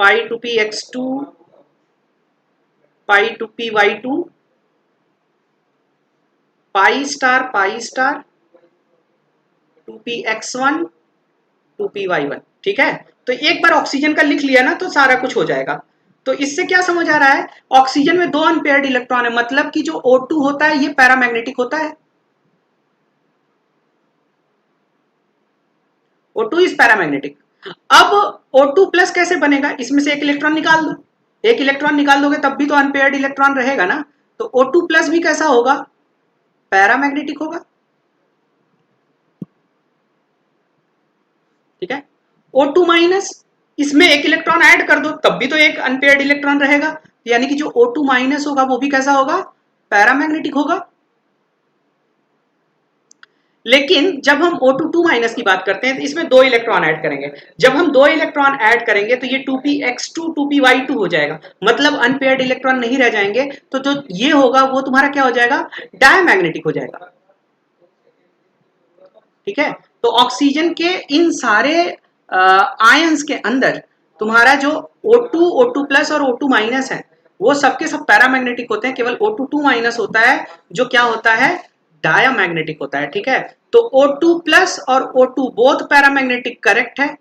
पाई 2px2, पाई 2py2, pi star 2px1, 2py1, ठीक है। तो एक बार ऑक्सीजन का लिख लिया ना तो सारा कुछ हो जाएगा। तो इससे क्या समझ आ रहा है, ऑक्सीजन में 2 अनपेयर्ड इलेक्ट्रॉन है, मतलब कि जो O2 होता है ये पैरामैग्नेटिक होता है, O2 इज पैरामैग्नेटिक। अब O2 प्लस कैसे बनेगा, इसमें से एक इलेक्ट्रॉन निकाल दो, एक इलेक्ट्रॉन निकाल दोगे तब भी तो अनपेयर्ड इलेक्ट्रॉन रहेगा ना। तो O2 प्लस भी कैसा होगा, पैरामैग्नेटिक होगा, ठीक है। O2 माइनस, इसमें एक इलेक्ट्रॉन ऐड कर दो तब भी तो एक अनपेयर्ड इलेक्ट्रॉन रहेगा, यानी कि जो O2 माइनस होगा वो भी कैसा होगा, पैरामैग्नेटिक होगा। लेकिन जब हम O2 2 माइनस की बात करते हैं तो इसमें 2 इलेक्ट्रॉन ऐड करेंगे, जब हम 2 इलेक्ट्रॉन ऐड करेंगे तो ये 2px2 2py2 हो जाएगा, मतलब अनपेयर्ड इलेक्ट्रॉन नहीं रह जाएंगे, तो जो ये होगा वो तुम्हारा क्या हो जाएगा, डायमैग्नेटिक हो जाएगा, ठीक है। तो ऑक्सीजन के इन सारे आयंस के अंदर तुम्हारा जो O2, O2 प्लस और O2 माइनस है वो सबके सब पैरामैग्नेटिक होते हैं, केवल O2 2 माइनस होता है जो क्या होता है, डायमैग्नेटिक होता है, ठीक है। तो O2 प्लस और O2 बोथ पैरामैग्नेटिक, करेक्ट है।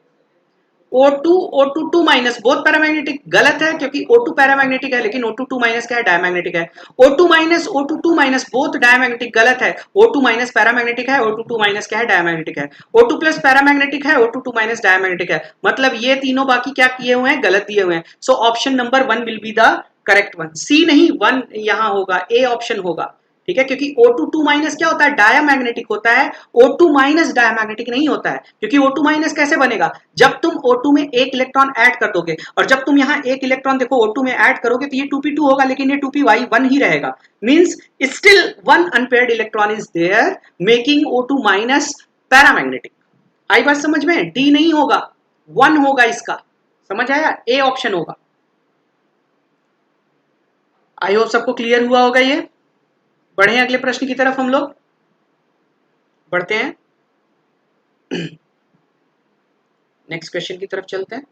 O2, O2 2 minus both paramagnetic, गलत है क्योंकि O2 पैरामैग्नेटिक है लेकिन O2 2 माइनस क्या है, डायमैग्नेटिक है। O2 minus, O2 2 minus both diamagnetic, गलत है। O2 माइनस पैरामैग्नेटिक है, O2 2 माइनस क्या है, डायमैग्नेटिक है। O2 प्लस पैरामैग्नेटिक है, O2 2 माइनस डायमैग्नेटिक है, मतलब ये तीनों बाकी क्या किए हुए हैं, गलत दिए हुए हैं। So option number 1 will be the correct one, C नहीं 1 यहां होगा, ए ऑप्शन होगा, ठीक है। क्योंकि O2 2 माइनस क्या होता है, डायमैग्नेटिक होता है, O2 माइनस डायमैग्नेटिक नहीं होता है। क्योंकि O2 माइनस कैसे बनेगा, जब तुम O2 में एक इलेक्ट्रॉन ऐड कर दोगे, और जब तुम यहाँ एक इलेक्ट्रॉन देखो O2 में ऐड करोगे तो ये 2p2 होगा लेकिन ये 2py1 ही रहेगा, means still one unpaired electron is there making O2 minus paramagnetic. आई बात समझ में, डी नहीं होगा, 1 होगा इसका, समझ आया, ए ऑप्शन होगा। आई होप सबको क्लियर हुआ होगा ये। बढ़े अगले प्रश्न की तरफ हम लोग बढ़ते हैं, नेक्स्ट क्वेश्चन की तरफ चलते हैं।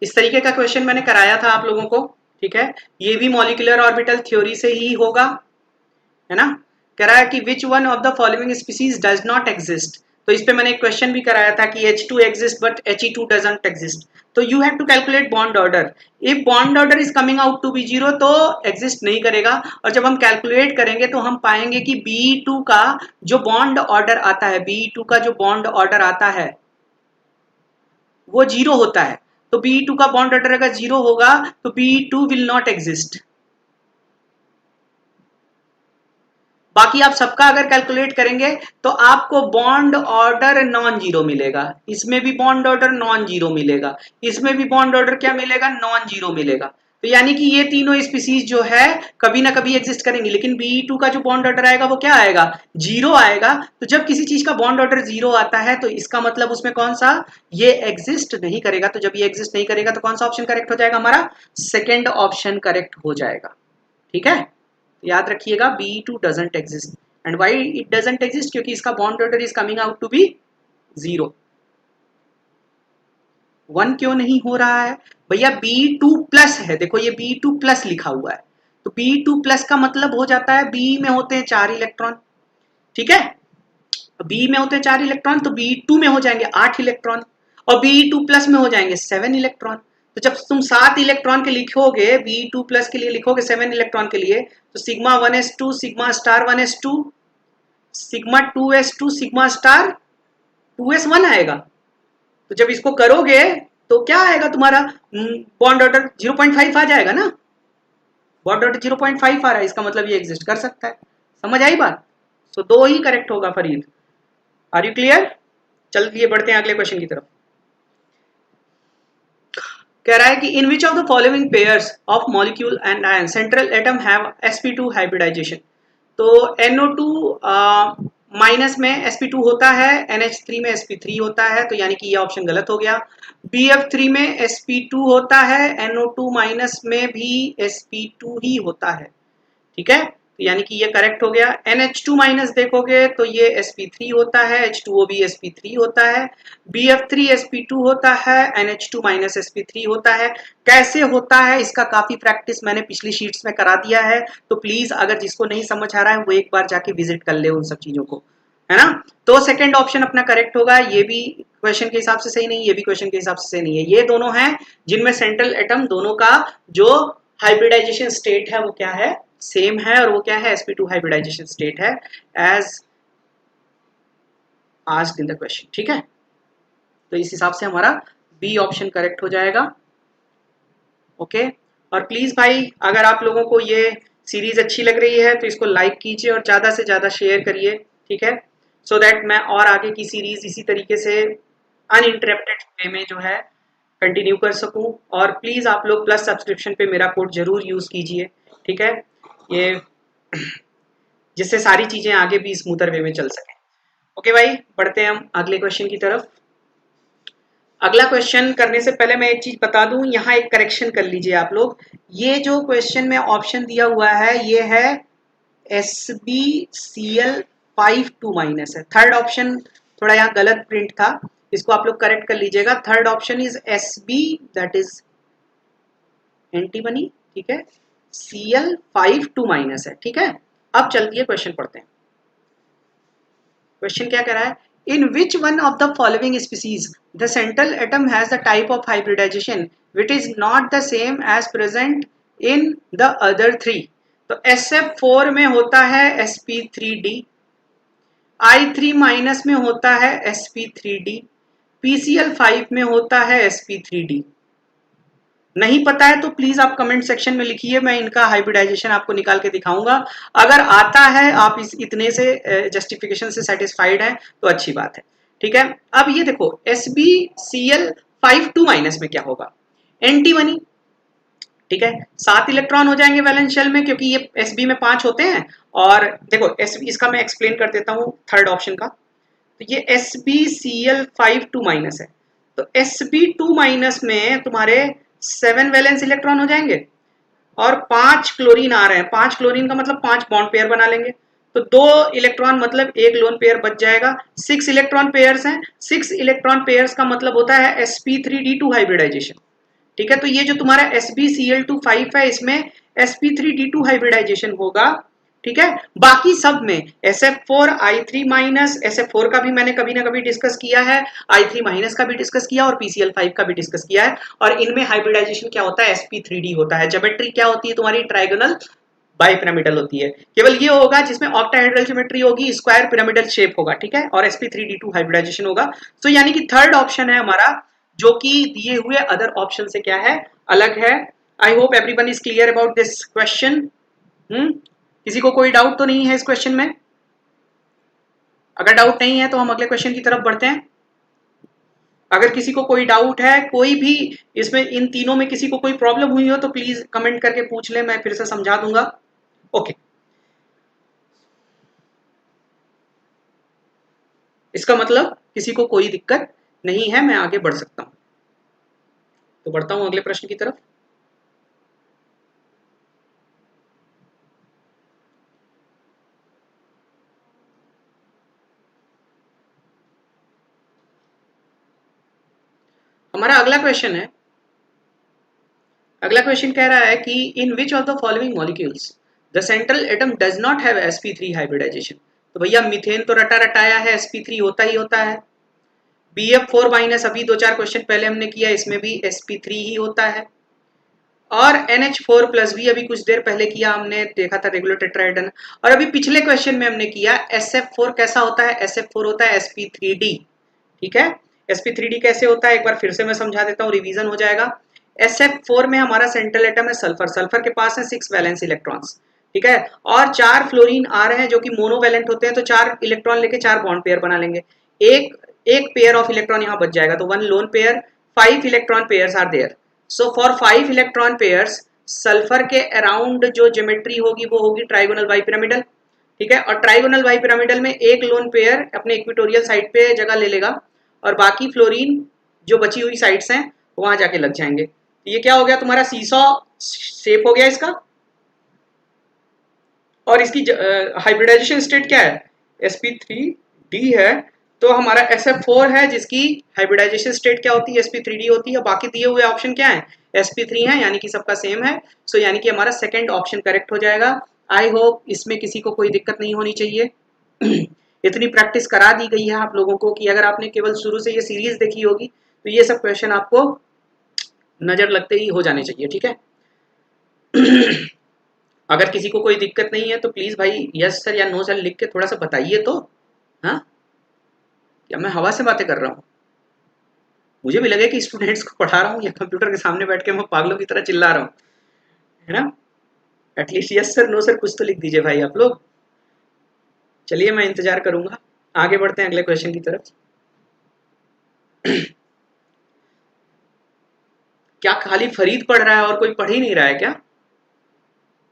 इस तरीके का क्वेश्चन मैंने कराया था आप लोगों को, ठीक है। ये भी मॉलिक्यूलर ऑर्बिटल थ्योरी से ही होगा, है ना। कह रहा है कि which one of the following species does not exist. तो इस पे मैंने एक क्वेश्चन भी कराया था कि H2 exist but He2 doesn't exist. तो you have to calculate bond order, if bond order is coming out to be 0 तो एग्जिस्ट नहीं करेगा, और जब हम कैलकुलेट करेंगे तो हम पाएंगे कि Be2 का जो बॉन्ड ऑर्डर आता है, Be2 का जो बॉन्ड ऑर्डर आता है वो 0 होता है। तो Be2 का बॉन्ड ऑर्डर अगर 0 होगा तो Be2 विल नॉट एग्जिस्ट। बाकी आप सबका अगर कैलकुलेट करेंगे तो आपको बॉन्ड ऑर्डर नॉन जीरो मिलेगा, इसमें भी बॉन्ड ऑर्डर नॉन जीरो मिलेगा, इसमें भी बॉन्ड ऑर्डर क्या मिलेगा, नॉन जीरो मिलेगा। तो यानी कि ये तीनों स्पीसीज जो है कभी ना कभी एग्जिस्ट करेंगी, लेकिन Be2 का जो बॉन्ड ऑर्डर आएगा वो क्या आएगा, जीरो आएगा। तो जब किसी चीज का बॉन्ड ऑर्डर जीरो आता है तो इसका मतलब उसमें कौन सा, ये एग्जिस्ट नहीं करेगा। तो जब ये एग्जिस्ट नहीं करेगा तो कौन सा ऑप्शन करेक्ट हो जाएगा, हमारा सेकेंड ऑप्शन करेक्ट हो जाएगा। ठीक है, याद रखिएगा Be2 doesn't exist. And why it doesn't exist, क्योंकि इसका bond order is coming out to be zero. 1 क्यों नहीं हो रहा है भैया, Be2 प्लस है, देखो ये Be2 प्लस लिखा हुआ है, तो Be2 प्लस का मतलब हो जाता है B में होते हैं 4 इलेक्ट्रॉन। ठीक है, B में होते हैं 4 इलेक्ट्रॉन, तो B2 में हो जाएंगे 8 इलेक्ट्रॉन, और Be2 प्लस में हो जाएंगे 7 इलेक्ट्रॉन। तो जब तुम 7 इलेक्ट्रॉन के लिखोगे, Be2 प्लस के लिए लिखोगे 7 इलेक्ट्रॉन के लिए, तो sigma 1s2 sigma star 1s2 sigma 2s2 sigma star 2s1 आएगा। तो जब इसको करोगे तो क्या आएगा तुम्हारा, बॉन्ड ऑर्डर 0.5 आ जाएगा ना, बॉन्ड ऑर्डर 0.5 आ रहा है, इसका मतलब ये एग्जिस्ट कर सकता है। समझ आई बात? सो दो ही करेक्ट होगा फरीद। Are you clear? चलिए बढ़ते हैं अगले क्वेश्चन की तरफ। कह रहा है कि in which of the following pairs of molecule and ion central atom have sp2 hybridisation. तो NO2 माइनस में sp2 होता है, NH3 में sp3 होता है, तो यानी कि ये ऑप्शन गलत हो गया। BF3 में sp2 होता है, NO2 माइनस में भी sp2 ही होता है। ठीक है, तो यानी कि ये करेक्ट हो गया। NH2 माइनस देखोगे तो ये sp3 होता है, H2O भी sp3 होता है, BF3 sp2 होता है, NH2 माइनस sp3 होता है। कैसे होता है इसका काफी प्रैक्टिस मैंने पिछली शीट्स में करा दिया है, तो प्लीज अगर जिसको नहीं समझ आ रहा है वो एक बार जाके विजिट कर ले उन सब चीजों को, है ना। तो सेकंड ऑप्शन अपना करेक्ट होगा। ये भी क्वेश्चन के हिसाब से सही नहीं, ये भी क्वेश्चन के हिसाब से सही नहीं है। ये दोनों हैं जिनमें सेंट्रल एटम दोनों का जो हाइब्रिडाइजेशन स्टेट है वो क्या है, सेम है, और वो क्या है, sp2 हाइब्रिडाइजेशन स्टेट है, as asked in the question. ठीक है, तो इस हिसाब से हमारा बी ऑप्शन करेक्ट हो जाएगा। ओके, और प्लीज भाई अगर आप लोगों को ये सीरीज अच्छी लग रही है तो इसको लाइक कीजिए और ज्यादा से ज्यादा शेयर करिए। ठीक है, सो दैट मैं और आगे की सीरीज इसी तरीके से अनइंटरप्टेड वे में जो है कंटिन्यू कर सकूं। और प्लीज आप लोग प्लस सब्सक्रिप्शन पे मेरा कोड जरूर यूज कीजिए। ठीक है, ये जिससे सारी चीजें आगे भी स्मूथर वे में चल सके। ओके भाई, बढ़ते हैं हम अगले क्वेश्चन की तरफ। अगला क्वेश्चन करने से पहले मैं एक चीज बता दूं, यहाँ एक करेक्शन कर लीजिए आप लोग। ये जो क्वेश्चन में ऑप्शन दिया हुआ है ये है SbCl52 माइनस है। थर्ड ऑप्शन थोड़ा यहाँ गलत प्रिंट था, इसको आप लोग करेक्ट कर लीजिएगा। Third option is Sb, that is antimony. ठीक है, Cl52 माइनस है। ठीक है, अब चलती है क्वेश्चन पढ़ते हैं। क्वेश्चन क्या कह रहा है, in which one of the following species the central atom has the type of hybridisation which is not the same as present in the other three. तो SF4 में होता है sp3d, I3 माइनस में होता है sp3d, PCl5 में होता है sp3d। नहीं पता है तो प्लीज आप कमेंट सेक्शन में लिखिए, मैं इनका हाइब्रिडाइजेशन आपको निकाल के दिखाऊंगा। अगर आता है, आप इस इतने से जस्टिफिकेशन से सेटिस्फाइड हैं तो अच्छी बात है। ठीक है, अब ये देखो SbCl52 माइनस में क्या होगा, एंटीमनी। ठीक है, 7 इलेक्ट्रॉन हो जाएंगे वैलेंस शेल में, क्योंकि ये Sb में 5 होते हैं। और देखो इसका मैं एक्सप्लेन कर देता हूँ थर्ड ऑप्शन का। तो ये SbCl52 माइनस है, तो Sb2 माइनस में तुम्हारे 7 वैलेंस इलेक्ट्रॉन हो जाएंगे और 5 क्लोरीन आ रहे हैं। 5 क्लोरीन का मतलब 5 बॉन्ड पेयर बना लेंगे, तो 2 इलेक्ट्रॉन मतलब 1 लोन पेयर बच जाएगा। 6 इलेक्ट्रॉन पेयर्स हैं, 6 इलेक्ट्रॉन पेयर्स का मतलब होता है sp3d2 हाइब्रिडाइजेशन। ठीक है, तो ये जो तुम्हारा SbCl25 है इसमें sp3d2 हाइब्रिडाइजेशन होगा। ठीक है, बाकी सब में SF4, I3 माइनस, SF4 का भी मैंने कभी ना कभी डिस्कस किया है, I3 माइनस का भी डिस्कस किया और PCl5 का भी डिस्कस किया है। और इनमें हाइब्रिडाइजेशन क्या होता है, sp3d होता है। ज्योमेट्री क्या होती है तुम्हारी, ट्राइगोनल बाइपिरामिडल होती है। केवल ये होगा जिसमें ऑक्टाहेड्रल ज्योमेट्री होगी, स्क्वायर पिरामिडल शेप होगा। ठीक है, और sp3d2 हाइब्रिडाइजेशन होगा। तो यानी कि थर्ड ऑप्शन है हमारा, जो कि दिए हुए अदर ऑप्शन से क्या है, अलग है। I hope everyone is clear about this question. किसी को कोई डाउट तो नहीं है इस क्वेश्चन में? अगर डाउट नहीं है तो हम अगले क्वेश्चन की तरफ बढ़ते हैं। अगर किसी को कोई डाउट है, कोई भी इसमें इन तीनों में किसी को कोई प्रॉब्लम हुई हो तो प्लीज कमेंट करके पूछ ले, मैं फिर से समझा दूंगा। ओके, इसका मतलब किसी को कोई दिक्कत नहीं है, मैं आगे बढ़ सकता हूं। तो बढ़ता हूं अगले प्रश्न की तरफ। हमारा अगला क्वेश्चन है, अगला क्वेश्चन कह रहा है कि in which of the following molecules the central atom does not have sp3 hybridisation. तो भैया मीथेन तो रटा रटाया है, sp3 होता ही होता है। BF4 माइनस अभी 2-4 क्वेश्चन पहले हमने किया, इसमें भी sp3 ही होता है। और NH4 प्लस भी अभी कुछ देर पहले किया, हमने देखा था रेगुलर टेट्राहेड्रल। और अभी पिछले क्वेश्चन में हमने किया SF4 कैसा होता है, SF4 होता है sp3d। ठीक है, sp3d कैसे होता है एक बार फिर से मैं समझा देता हूँ, रिवीजन हो जाएगा। SF4 में हमारा सेंट्रल एटम है सल्फर, सल्फर के पास है 6 वैलेंस इलेक्ट्रॉन्स, ठीक है, और 4 फ्लोरीन आ रहे हैं जो कि मोनोवैलेंट होते हैं, तो 4 इलेक्ट्रॉन लेके 4 बॉन्ड पेयर बना लेंगे। एक पेयर ऑफ इलेक्ट्रॉन यहाँ बच जाएगा, तो 1 lone pair, 5 electron pairs are there. So for 5 electron pairs sulphur के अराउंड जो ज्योमेट्री होगी वो होगी ट्राइगोनल बाइपिरामिडल, ठीक है। और ट्राइगोनल बाइपिरामिडल में एक लोन पेयर अपने इक्वेटोरियल साइड पे जगह ले लेगा और बाकी फ्लोरीन जो बची हुई साइड्स हैं वहां जाके लग जाएंगे। तो ये क्या हो गया तुम्हारा, सीसॉ शेप हो गया इसका। और इसकी हाइब्रिडाइजेशन स्टेट क्या है, sp3d है। तो हमारा SF4 है जिसकी हाइब्रिडाइजेशन स्टेट क्या होती है, sp3d होती है। बाकी दिए हुए ऑप्शन क्या है, sp3 है, यानी कि सबका सेम है। सो यानी कि हमारा सेकंड ऑप्शन करेक्ट हो जाएगा। आई होप इसमें किसी को कोई दिक्कत नहीं होनी चाहिए। इतनी प्रैक्टिस करा दी गई है आप लोगों को कि अगर आपने केवल शुरू से ये सीरीज देखी होगी तो ये सब क्वेश्चन आपको नजर लगते ही हो जाने चाहिए, ठीक है। अगर किसी को कोई दिक्कत नहीं है तो प्लीज भाई यस सर या नो सर लिख के थोड़ा सा बताइए तो। हाँ, या मैं हवा से बातें कर रहा हूँ? मुझे भी लगे कि स्टूडेंट्स को पढ़ा रहा हूँ या कंप्यूटर के सामने बैठ के मैं पागलों की तरह चिल्ला रहा हूँ, है ना। At least yes sir no sir कुछ तो लिख दीजिए भाई आप लोग। चलिए मैं इंतजार करूंगा, आगे बढ़ते हैं अगले क्वेश्चन की तरफ। क्या खाली फरीद पढ़ रहा है और कोई पढ़ ही नहीं रहा है क्या?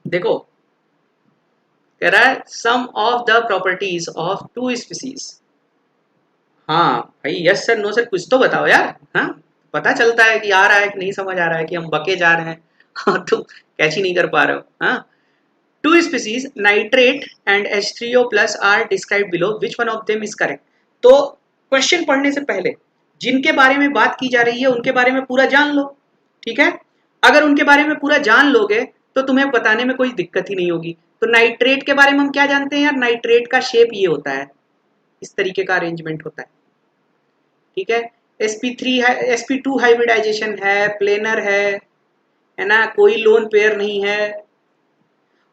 देखो, कह रहा है some of the properties of 2 species. हाँ भाई यस सर नो सर कुछ तो बताओ यार। हाँ, पता चलता है कि आ रहा है कि नहीं समझ आ रहा है, कि हम बके जा रहे हैं और तुम कैच ही नहीं कर पा रहे हो। हाँ, 2 species nitrate and H3O plus are described below, which one of them is correct। तो क्वेश्चन पढ़ने से पहले जिनके बारे में बात की जा रही है उनके बारे में पूरा जान लो, ठीक है। अगर उनके बारे में पूरा जान लोगे तो तुम्हें बताने में कोई दिक्कत ही नहीं होगी। तो नाइट्रेट के बारे में हम क्या जानते हैं यार, नाइट्रेट का शेप ये होता है, इस तरीके का अरेंजमेंट होता है, ठीक है। sp3 है, sp2 हाइब्रिडाइजेशन है, प्लेनर है ना, कोई लोन पेयर नहीं है।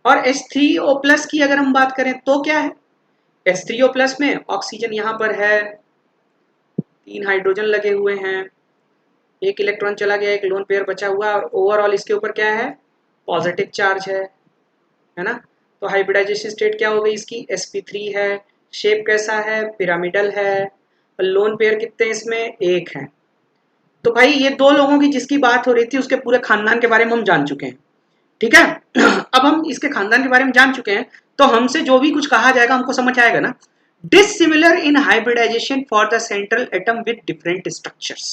और H3O प्लस की अगर हम बात करें तो क्या है, H3O प्लस में ऑक्सीजन यहाँ पर है, 3 हाइड्रोजन लगे हुए हैं, एक इलेक्ट्रॉन चला गया, एक लोन पेयर बचा हुआ, और ओवरऑल इसके ऊपर क्या है, पॉजिटिव चार्ज है ना। तो हाइब्रिडाइजेशन स्टेट क्या हो गई इसकी, sp3 है, शेप कैसा है, पिरामिडल है, और लोन पेयर कितने इसमें, एक है। तो भाई ये 2 लोगों की जिसकी बात हो रही थी उसके पूरे खानदान के बारे में हम जान चुके हैं, ठीक है। अब हम इसके खानदान के बारे में जान चुके हैं तो हमसे जो भी कुछ कहा जाएगा हमको समझ आएगा ना। Dissimilar in hybridisation for the central atom with different structures.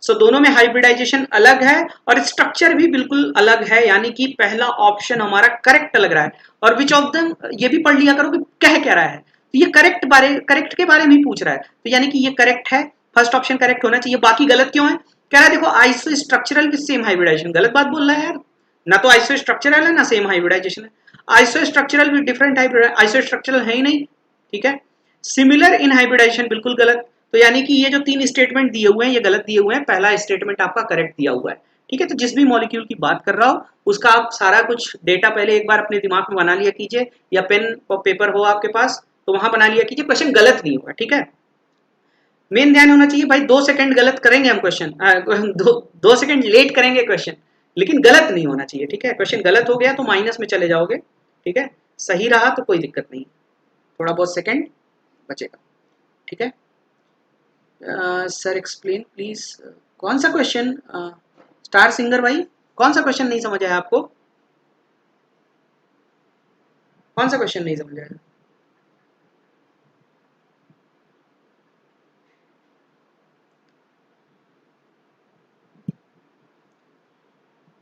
So दोनों में हाइब्रिडाइजेशन अलग है और स्ट्रक्चर भी बिल्कुल अलग है, यानी कि पहला ऑप्शन हमारा करेक्ट लग रहा है। और विच ऑफ देम ये भी पढ़ लिया करो कि कह क्या रहा है, तो ये करेक्ट के बारे में ही पूछ रहा है, तो यानी कि ये करेक्ट है, फर्स्ट ऑप्शन करेक्ट होना चाहिए। बाकी गलत क्यों है, कह रहा है देखो isostructural with same hybridization, गलत बात बोल रहा है यार। ना तो आइसो स्ट्रक्चरल है ना सेम हाइब्रिडाइजेशन है, iso structural with different hybrid, iso structural है ही नहीं, ठीक है। सिमिलर इन हाइब्रिडाइजेशन बिल्कुल गलत। तो यानी कि ये जो 3 स्टेटमेंट दिए हुए हैं ये गलत दिए हुए हैं, पहला स्टेटमेंट आपका करेक्ट दिया हुआ है, ठीक है। तो जिस भी मॉलिक्यूल की बात कर रहा हो उसका आप सारा कुछ डेटा पहले एक बार अपने दिमाग में बना लिया कीजिए, या पेन और पेपर हो आपके पास तो वहां बना लिया कीजिए, क्वेश्चन गलत नहीं होगा, ठीक है। मेन ध्यान होना चाहिए भाई, 2 सेकंड गलत करेंगे हम क्वेश्चन, 2 सेकंड लेट करेंगे क्वेश्चन, लेकिन गलत नहीं होना चाहिए, ठीक है। क्वेश्चन गलत हो गया तो माइनस में चले जाओगे, ठीक है। सही रहा तो कोई दिक्कत नहीं, थोड़ा बहुत सेकंड बचेगा, ठीक है। सर एक्सप्लेन प्लीज, कौन सा क्वेश्चन? स्टार सिंगर भाई, कौन सा क्वेश्चन नहीं समझ आया आपको? कौन सा क्वेश्चन नहीं समझ आया?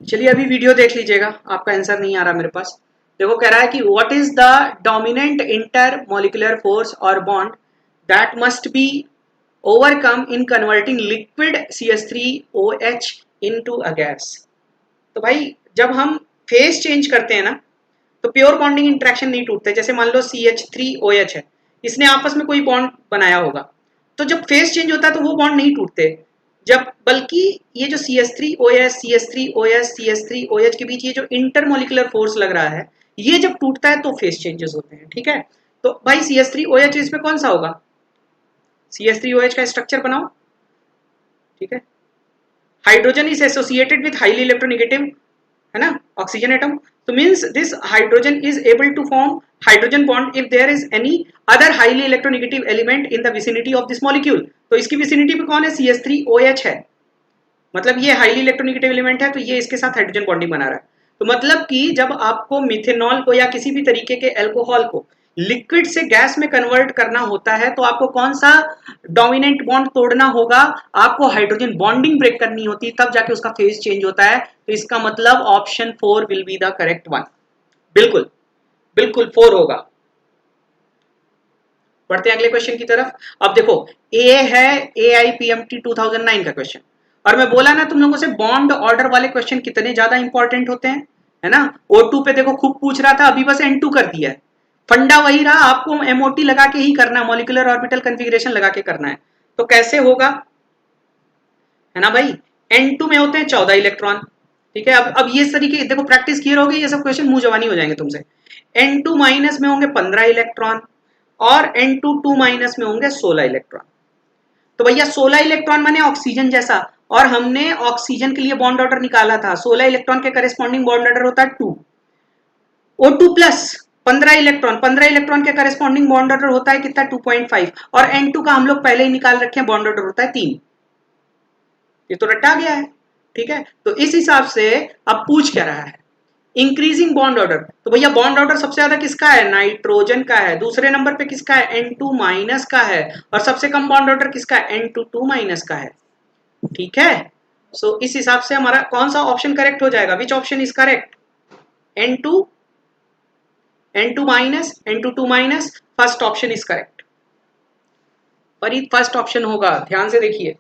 चलिए अभी वीडियो देख लीजिएगा, आपका आंसर नहीं आ रहा मेरे पास। देखो कह रहा है कि what is the dominant intermolecular force और bond that must be overcome in converting liquid CH3OH into a gas. तो भाई जब हम फेज चेंज करते हैं ना, तो प्योर बॉन्डिंग इंटरेक्शन नहीं टूटते। जैसे मान लो CH3OH है, इसने आपस में कोई बॉन्ड बनाया होगा, तो जब फेज चेंज होता है तो वो बॉन्ड नहीं टूटते, जब बल्कि ये जो CH3OH CH3OH CH3OH के बीच ये जो इंटरमोलिकुलर फोर्स लग रहा है, ये जब टूटता है तो फेज चेंजेस होते हैं, ठीक है। तो भाई CH3OH इसमें कौन सा होगा? CH3OH का स्ट्रक्चर बनाओ, ठीक है। Hydrogen is associated with highly electronegative, है ना, ऑक्सीजन एटम। तो means this hydrogen is able to form hydrogen bond if there is any other highly electronegative element in the vicinity of this molecule. तो इसकी vicinity पे कौन है? CH3OH है, मतलब ये हाईली इलेक्ट्रोनेगेटिव एलिमेंट है, तो ये इसके साथ हाइड्रोजन बॉन्डिंग बना रहा है। तो मतलब कि जब आपको मिथेनॉल को या किसी भी तरीके के एल्कोहल को लिक्विड से गैस में कन्वर्ट करना होता है, तो आपको कौन सा डोमिनेंट बॉन्ड तोड़ना होगा? आपको हाइड्रोजन बॉन्डिंग ब्रेक करनी होती है, तब जाके उसका फेज चेंज होता है। तो इसका मतलब option 4 will be the correct one. बिल्कुल बिल्कुल 4 होगा। बढ़ते हैं अगले क्वेश्चन की तरफ। अब देखो ए है AIPMT 2009 का क्वेश्चन, और मैं बोला ना तुम लोगों से बॉन्ड ऑर्डर वाले क्वेश्चन कितने ज्यादा इंपॉर्टेंट होते हैं, है ना। O2 पे देखो खूब पूछ रहा था, अभी बस N2 कर दिया है। फंडा वही रहा, आपको MOT लगा के ही करना, मॉलिक्यूलर ऑर्बिटल कन्फिग्रेशन लगा के करना है। तो कैसे होगा, है ना भाई। N2 में होते हैं 14 इलेक्ट्रॉन, ठीक है। अब ये तरीके देखो, प्रैक्टिस किए रहोगे, ये सब क्वेश्चन मुंह जवानी हो जाएंगे तुमसे। N2 माइनस में होंगे 15 इलेक्ट्रॉन, और N2 2 माइनस में होंगे 16 इलेक्ट्रॉन। तो भैया 16 इलेक्ट्रॉन माने ऑक्सीजन जैसा, और हमने ऑक्सीजन के लिए बॉन्ड ऑर्डर निकाला था, 16 इलेक्ट्रॉन के करेस्पॉन्डिंग बॉन्ड ऑर्डर होता है 2। O2 प्लस 15 इलेक्ट्रॉन के करेस्पॉन्डिंग बॉन्ड ऑर्डर होता है कितना? 2.5। और N2 का हम लोग पहले ही निकाल रखे हैं, बॉन्ड ऑर्डर होता है 3। ये तो रटा गया है, ठीक है। तो इस हिसाब से अब पूछ क्या रहा है, इंक्रीजिंग बॉन्ड ऑर्डर। तो भैया बॉन्ड ऑर्डर सबसे ज्यादा किसका है? नाइट्रोजन का है। दूसरे नंबर पे किसका है? N2 माइनस का है। और सबसे कम बॉन्ड ऑर्डर किसका है? N2 2 माइनस का है, ठीक है। सो इस हिसाब से हमारा कौन सा ऑप्शन करेक्ट हो जाएगा? Which option is correct? N2 minus N2 2 minus, first option is correct. पर ये फर्स्ट ऑप्शन होगा, ध्यान से देखिए,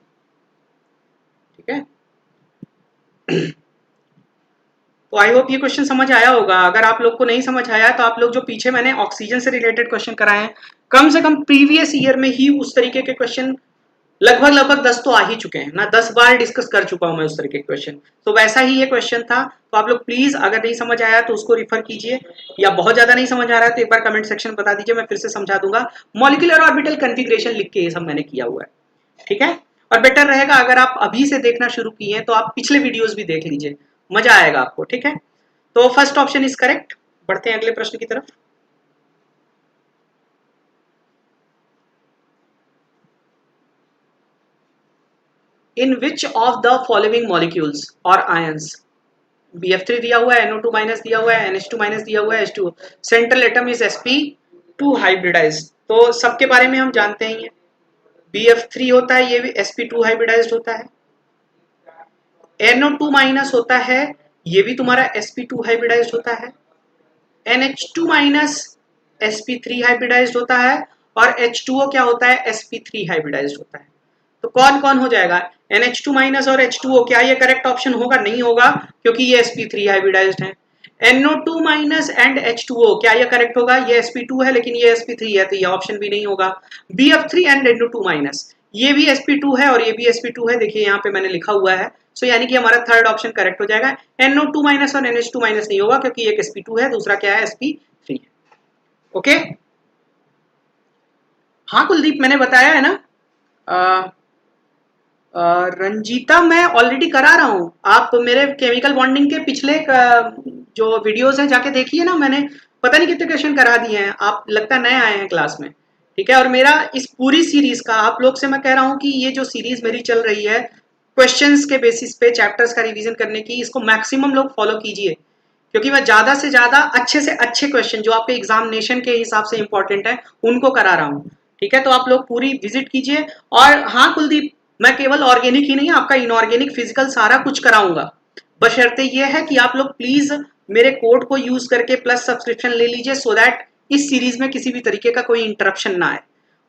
ठीक है। तो आई होप ये क्वेश्चन समझ आया होगा। अगर आप लोग को नहीं समझ आया तो आप लोग जो पीछे मैंने ऑक्सीजन से रिलेटेड क्वेश्चन कराए हैं, कम से कम प्रीवियस ईयर में ही उस तरीके के क्वेश्चन लगभग 10 तो आ ही चुके हैं ना, 10 बार डिस्कस कर चुका हूं मैं उस तरीके के क्वेश्चन। तो वैसा ही ये क्वेश्चन था। तो आप लोग प्लीज अगर नहीं समझ आया तो उसको रिफर कीजिए, या बहुत ज्यादा नहीं समझ आ रहा है तो एक बार कमेंट सेक्शन बता दीजिए, मैं फिर से समझा दूंगा। मॉलिक्यूलर ऑर्बिटल कन्फिग्रेशन लिख के ये सब मैंने किया हुआ है, ठीक है। और बेटर रहेगा अगर आप अभी से देखना शुरू किए हैं तो आप पिछले वीडियोस भी देख लीजिए, मजा आएगा आपको, ठीक है। तो फर्स्ट ऑप्शन इज करेक्ट। बढ़ते हैं अगले प्रश्न की तरफ। In which of the following molecules और आयंस, BF3 दिया हुआ है, NO2 माइनस दिया हुआ है, NH2 माइनस दिया हुआ है, H2, central atom is sp2 hybridised. तो सबके बारे में हम जानते हैं, BF3 होता है, ये भी sp2 हाइब्रिडाइज्ड होता है। NO2 माइनस होता है, ये भी तुम्हारा sp2 हाइब्रिडाइज्ड होता है। NH2 माइनस sp3 हाइब्रिडाइज्ड होता है, और H2O क्या होता है? sp3 हाइब्रिडाइज्ड होता है। तो कौन कौन हो जाएगा? NH2 माइनस और H2O, क्या ये करेक्ट ऑप्शन होगा? नहीं होगा, क्योंकि ये sp3 हाइब्रिडाइज्ड है। NO2 माइनस एंड H2O, क्या ये करेक्ट होगा? ये sp2 है लेकिन ये sp3 है, तो ये ऑप्शन भी नहीं होगा। BF3 एंड NO2 माइनस, ये भी sp2 है और ये भी sp2 है, देखिए यहाँ पे मैंने लिखा हुआ है। सो यानी कि हमारा थर्ड ऑप्शन करेक्ट हो जाएगा। NO2 माइनस और NH2 माइनस नहीं होगा, क्योंकि एक sp2 है, दूसरा क्या है? sp3 है। ओके, हाँ कुलदीप, मैंने बताया है ना। रंजीता, मैं ऑलरेडी करा रहा हूँ। आप मेरे केमिकल बॉन्डिंग के पिछले जो वीडियोस हैं जाके देखिए ना, मैंने पता नहीं कितने क्वेश्चन करा दिए हैं, आप लगता नए आए हैं क्लास में, ठीक है। और मेरा इस पूरी सीरीज का आप लोग से मैं कह रहा हूं कि ये जो सीरीज मेरी चल रही है क्वेश्चंस के बेसिस पे चैप्टर्स का रिवीजन करने की, इसको मैक्सिमम लोग फॉलो कीजिए, क्योंकि मैं ज्यादा से ज्यादा अच्छे से अच्छे क्वेश्चन जो आपके एग्जामिनेशन के हिसाब से इंपॉर्टेंट है उनको करा रहा हूँ, ठीक है। तो आप लोग पूरी विजिट कीजिए। और हाँ कुलदीप, मैं केवल ऑर्गेनिक ही नहीं, आपका इनऑर्गेनिक फिजिकल सारा कुछ कराऊंगा, बशर्ते ये है कि आप लोग प्लीज मेरे कोड को यूज करके प्लस सब्सक्रिप्शन ले लीजिए, सो दैट इस सीरीज में किसी भी तरीके का कोई इंटरप्शन ना आए,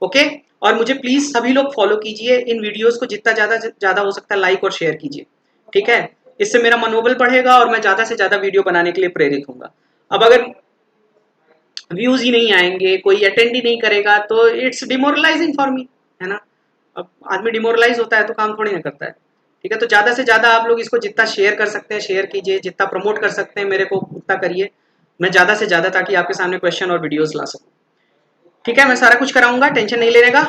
ओके। और मुझे प्लीज सभी लोग फॉलो कीजिए, इन वीडियोस को जितना ज्यादा हो सकता है लाइक और शेयर कीजिए, ठीक है। इससे मेरा मनोबल बढ़ेगा और मैं ज्यादा से ज्यादा वीडियो बनाने के लिए प्रेरित होऊंगा। अब अगर व्यूज ही नहीं आएंगे, कोई अटेंड ही नहीं करेगा, तो इट्स डिमोरलाइजिंग फॉर मी, है ना। अब आदमी डिमोरलाइज होता है तो काम थोड़ी ना करता है, ठीक है। तो ज्यादा से ज्यादा आप लोग इसको जितना शेयर कर सकते हैं शेयर कीजिए, जितना प्रमोट कर सकते हैं मेरे को उतना करिए, मैं ज्यादा से ज्यादा ताकि आपके सामने क्वेश्चन और वीडियोस ला सकूं, ठीक है। मैं सारा कुछ कराऊंगा, टेंशन नहीं लेने का।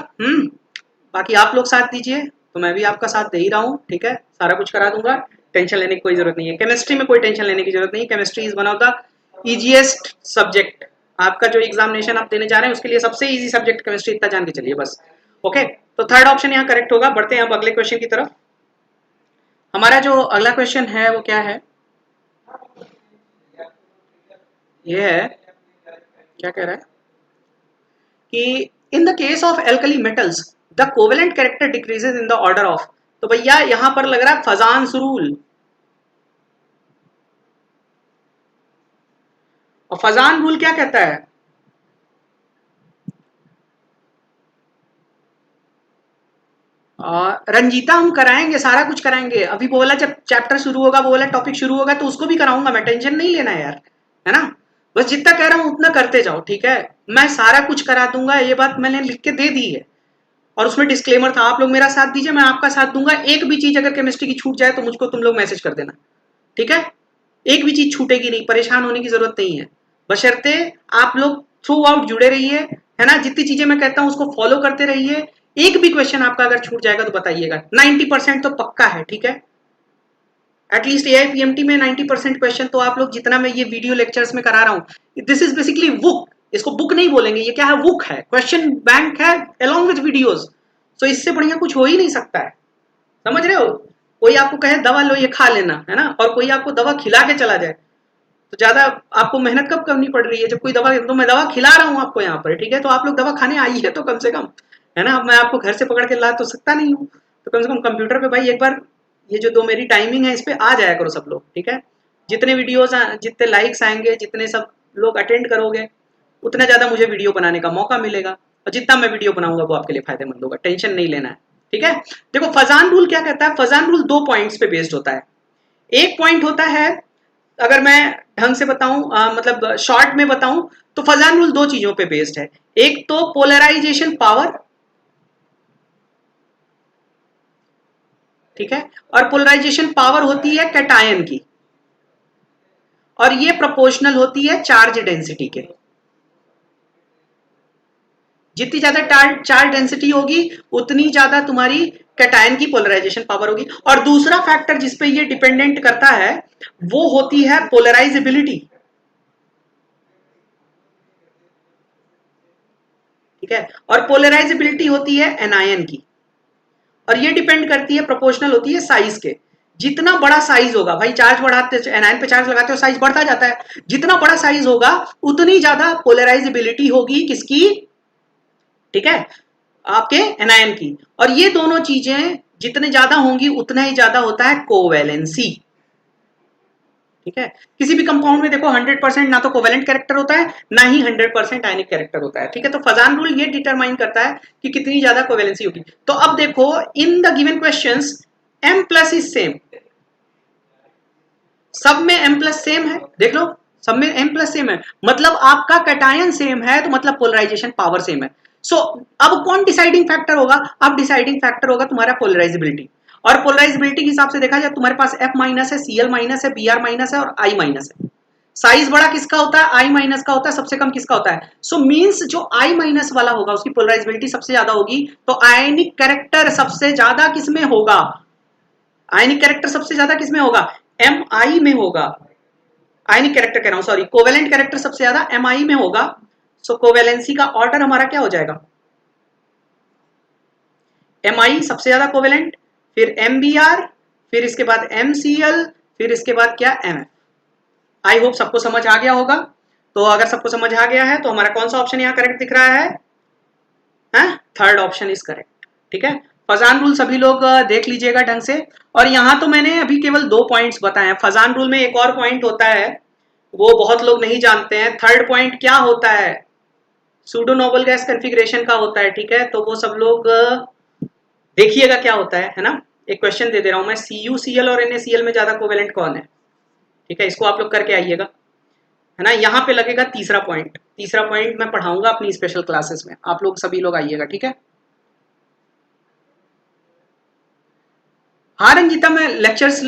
बाकी आप लोग साथ दीजिए तो मैं भी आपका साथ दे ही रहा हूँ, ठीक है। सारा कुछ करा दूंगा, टेंशन लेने की कोई जरूरत नहीं है। केमिस्ट्री में कोई टेंशन लेने की जरूरत नहीं है, chemistry is one of the easiest subject. आपका जो एग्जामिनेशन आप देने जा रहे हैं उसके लिए सबसे इजी सब्जेक्ट केमिस्ट्री, इतना जान के चलिए बस, ओके। तो थर्ड ऑप्शन यहाँ करेक्ट होगा। बढ़ते हैं अब अगले क्वेश्चन की तरफ। हमारा जो अगला क्वेश्चन है वो क्या है, ये है, क्या कह रहा है कि in the case of alkali metals the covalent character decreases in the order of, तो भैया यहां पर लग रहा है फजान्स रूल। और फजान रूल क्या कहता है, रंजीता हम कराएंगे, सारा कुछ कराएंगे। अभी बोला जब चैप्टर शुरू होगा, बोला टॉपिक शुरू होगा तो उसको भी कराऊंगा मैं, टेंशन नहीं लेना यार, है ना। बस जितना कह रहा हूं उतना करते जाओ, ठीक है। मैं सारा कुछ करा दूंगा, ये बात मैंने लिख के दे दी है। और उसमें डिस्क्लेमर था, आप लोग मेरा साथ दीजिए, मैं आपका साथ दूंगा। एक भी चीज अगर केमिस्ट्री की छूट जाए तो मुझको तुम लोग मैसेज कर देना, ठीक है। एक भी चीज छूटेगी नहीं, परेशान होने की जरूरत नहीं है, बशर्ते आप लोग थ्रू आउट जुड़े रहिए, है ना। जितनी चीजें मैं कहता हूं उसको फॉलो करते रहिए। एक भी क्वेश्चन आपका अगर छूट जाएगा तो बताइएगा, 90% तो पक्का है, ठीक है। एटलीस्ट एआईपीएमटी में 90% क्वेश्चन तो आप लोग, जितना मैं ये वीडियो लेक्चर्स में करा रहा हूँ, दिस इज बेसिकली बुक, इसको बुक नहीं बोलेंगे, ये क्या है, बुक है, क्वेश्चन बैंक है अलॉन्ग विद वीडियोस। तो इससे बढ़िया कुछ हो ही नहीं सकता है, समझ रहे हो। कोई आपको कहे दवा लो ये खा लेना, है ना, और कोई आपको दवा खिला के चला जाए, तो ज्यादा आपको मेहनत कब करनी पड़ रही है। जब कोई दवा, तो मैं दवा खिला रहा हूँ आपको यहाँ पर, ठीक है। तो आप लोग दवा खाने आई है तो कम से कम, है ना। अब मैं आपको घर से पकड़ के ला तो सकता नहीं हूँ, तो कम से कम कंप्यूटर पे भाई एक बार ये जो दो मेरी टाइमिंग है इस पे आ जाया करो सब लोग, ठीक है। जितने वीडियोस, जितने लाइक्स आएंगे, जितने सब लोग अटेंड करोगे, उतना ज्यादा मुझे वीडियो बनाने का मौका मिलेगा, और जितना मैं वीडियो बनाऊंगा वो आपके लिए फायदेमंद होगा, टेंशन नहीं लेना है, ठीक है। देखो फजान रूल क्या कहता है, फजान रूल 2 पॉइंट्स पे बेस्ड होता है। एक पॉइंट होता है, अगर मैं ढंग से बताऊं, मतलब शॉर्ट में बताऊं, तो फजान रूल 2 चीजों पे बेस्ड है। एक तो पोलराइजेशन पावर, ठीक है, और पोलराइजेशन पावर होती है कैटायन की, और ये प्रोपोर्शनल होती है चार्ज डेंसिटी के। जितनी ज्यादा चार्ज डेंसिटी होगी उतनी ज्यादा तुम्हारी कैटायन की पोलराइजेशन पावर होगी। और दूसरा फैक्टर जिसपे ये डिपेंडेंट करता है वो होती है पोलराइजेबिलिटी, ठीक है। और पोलराइजेबिलिटी होती है एनायन की, और ये डिपेंड करती है, प्रोपोर्शनल होती है साइज के। जितना बड़ा साइज होगा भाई, चार्ज बढ़ाते एनायन पे चार्ज लगाते हो साइज बढ़ता जाता है, जितना बड़ा साइज होगा उतनी ज्यादा पोलराइजेबिलिटी होगी किसकी, ठीक है, आपके एनायन की। और ये दोनों चीजें जितने ज्यादा होंगी उतना ही ज्यादा होता है कोवैलेंसी, ठीक है। किसी भी कंपाउंड में देखो 100% ना तो कोवेलेंट कैरेक्टर होता है ना ही 100% आयनिक कैरेक्टर होता है, ठीक है। तो फजान रूल ये डिटरमाइन करता है कि कितनी ज्यादा कोवेलेंसी होगी। तो अब देखो in the given questions m plus is same, सब में m प्लस सेम है, देख लो सब में m प्लस सेम है, मतलब आपका कैटायन सेम है, तो मतलब पोलराइजेशन पावर सेम है। सो अब कौन डिसाइडिंग फैक्टर होगा, अब डिसाइडिंग फैक्टर होगा तुम्हारा पोलराइजेबिलिटी। और पोलराइजेबिलिटी के हिसाब से देखा जाए तुम्हारे पास F माइनस है, Cl माइनस है, Br माइनस है और I माइनस है। साइज बड़ा किसका होता है, I माइनस का होता है, सबसे कम किसका होता है। सो मींस जो I माइनस वाला होगा उसकी पोलराइजेबिलिटी सबसे ज्यादा होगी, तो आयनिक कैरेक्टर सबसे ज्यादा किसमें होगा, आयनिक कैरेक्टर सबसे ज्यादा किसमें होगा, Mi में होगा, आयनिक कैरेक्टर कह रहा हूं, सॉरी, कोवेलेंट कैरेक्टर सबसे ज्यादा Mi में होगा। सो कोवेलेंसी का ऑर्डर हमारा क्या हो जाएगा, Mi सबसे ज्यादा कोवेलेंट, फिर Mbr, फिर इसके बाद MCl, फिर इसके बाद क्या, Mf। आई होप सबको समझ आ गया होगा। तो अगर सबको समझ आ गया है तो हमारा कौन सा ऑप्शन यहाँ करेक्ट दिख रहा है, थर्ड ऑप्शन इज करेक्ट। ठीक है, फजान रूल सभी लोग देख लीजिएगा ढंग से। और यहाँ तो मैंने अभी केवल 2 पॉइंट्स बताए हैं। फजान रूल में एक और पॉइंट होता है, वो बहुत लोग नहीं जानते हैं। थर्ड पॉइंट क्या होता है, सूडो नोबल गैस कॉन्फ़िगरेशन का होता है। ठीक है, तो वो सब लोग देखिएगा क्या होता है ना। एक क्वेश्चन दे दे रहा हूं मैं, CuCl और NaCl में ज्यादा कोवेलेंट कौन है। ठीक है, इसको आप लोग करके आइएगा, है ना। यहाँ पे लगेगा तीसरा पॉइंट। तीसरा पॉइंट मैं पढ़ाऊंगा अपनी स्पेशल क्लासेस में, आप लोग सभी लोग आइएगा। ठीक है, हाँ रंजीता, मैं लेक्चर्स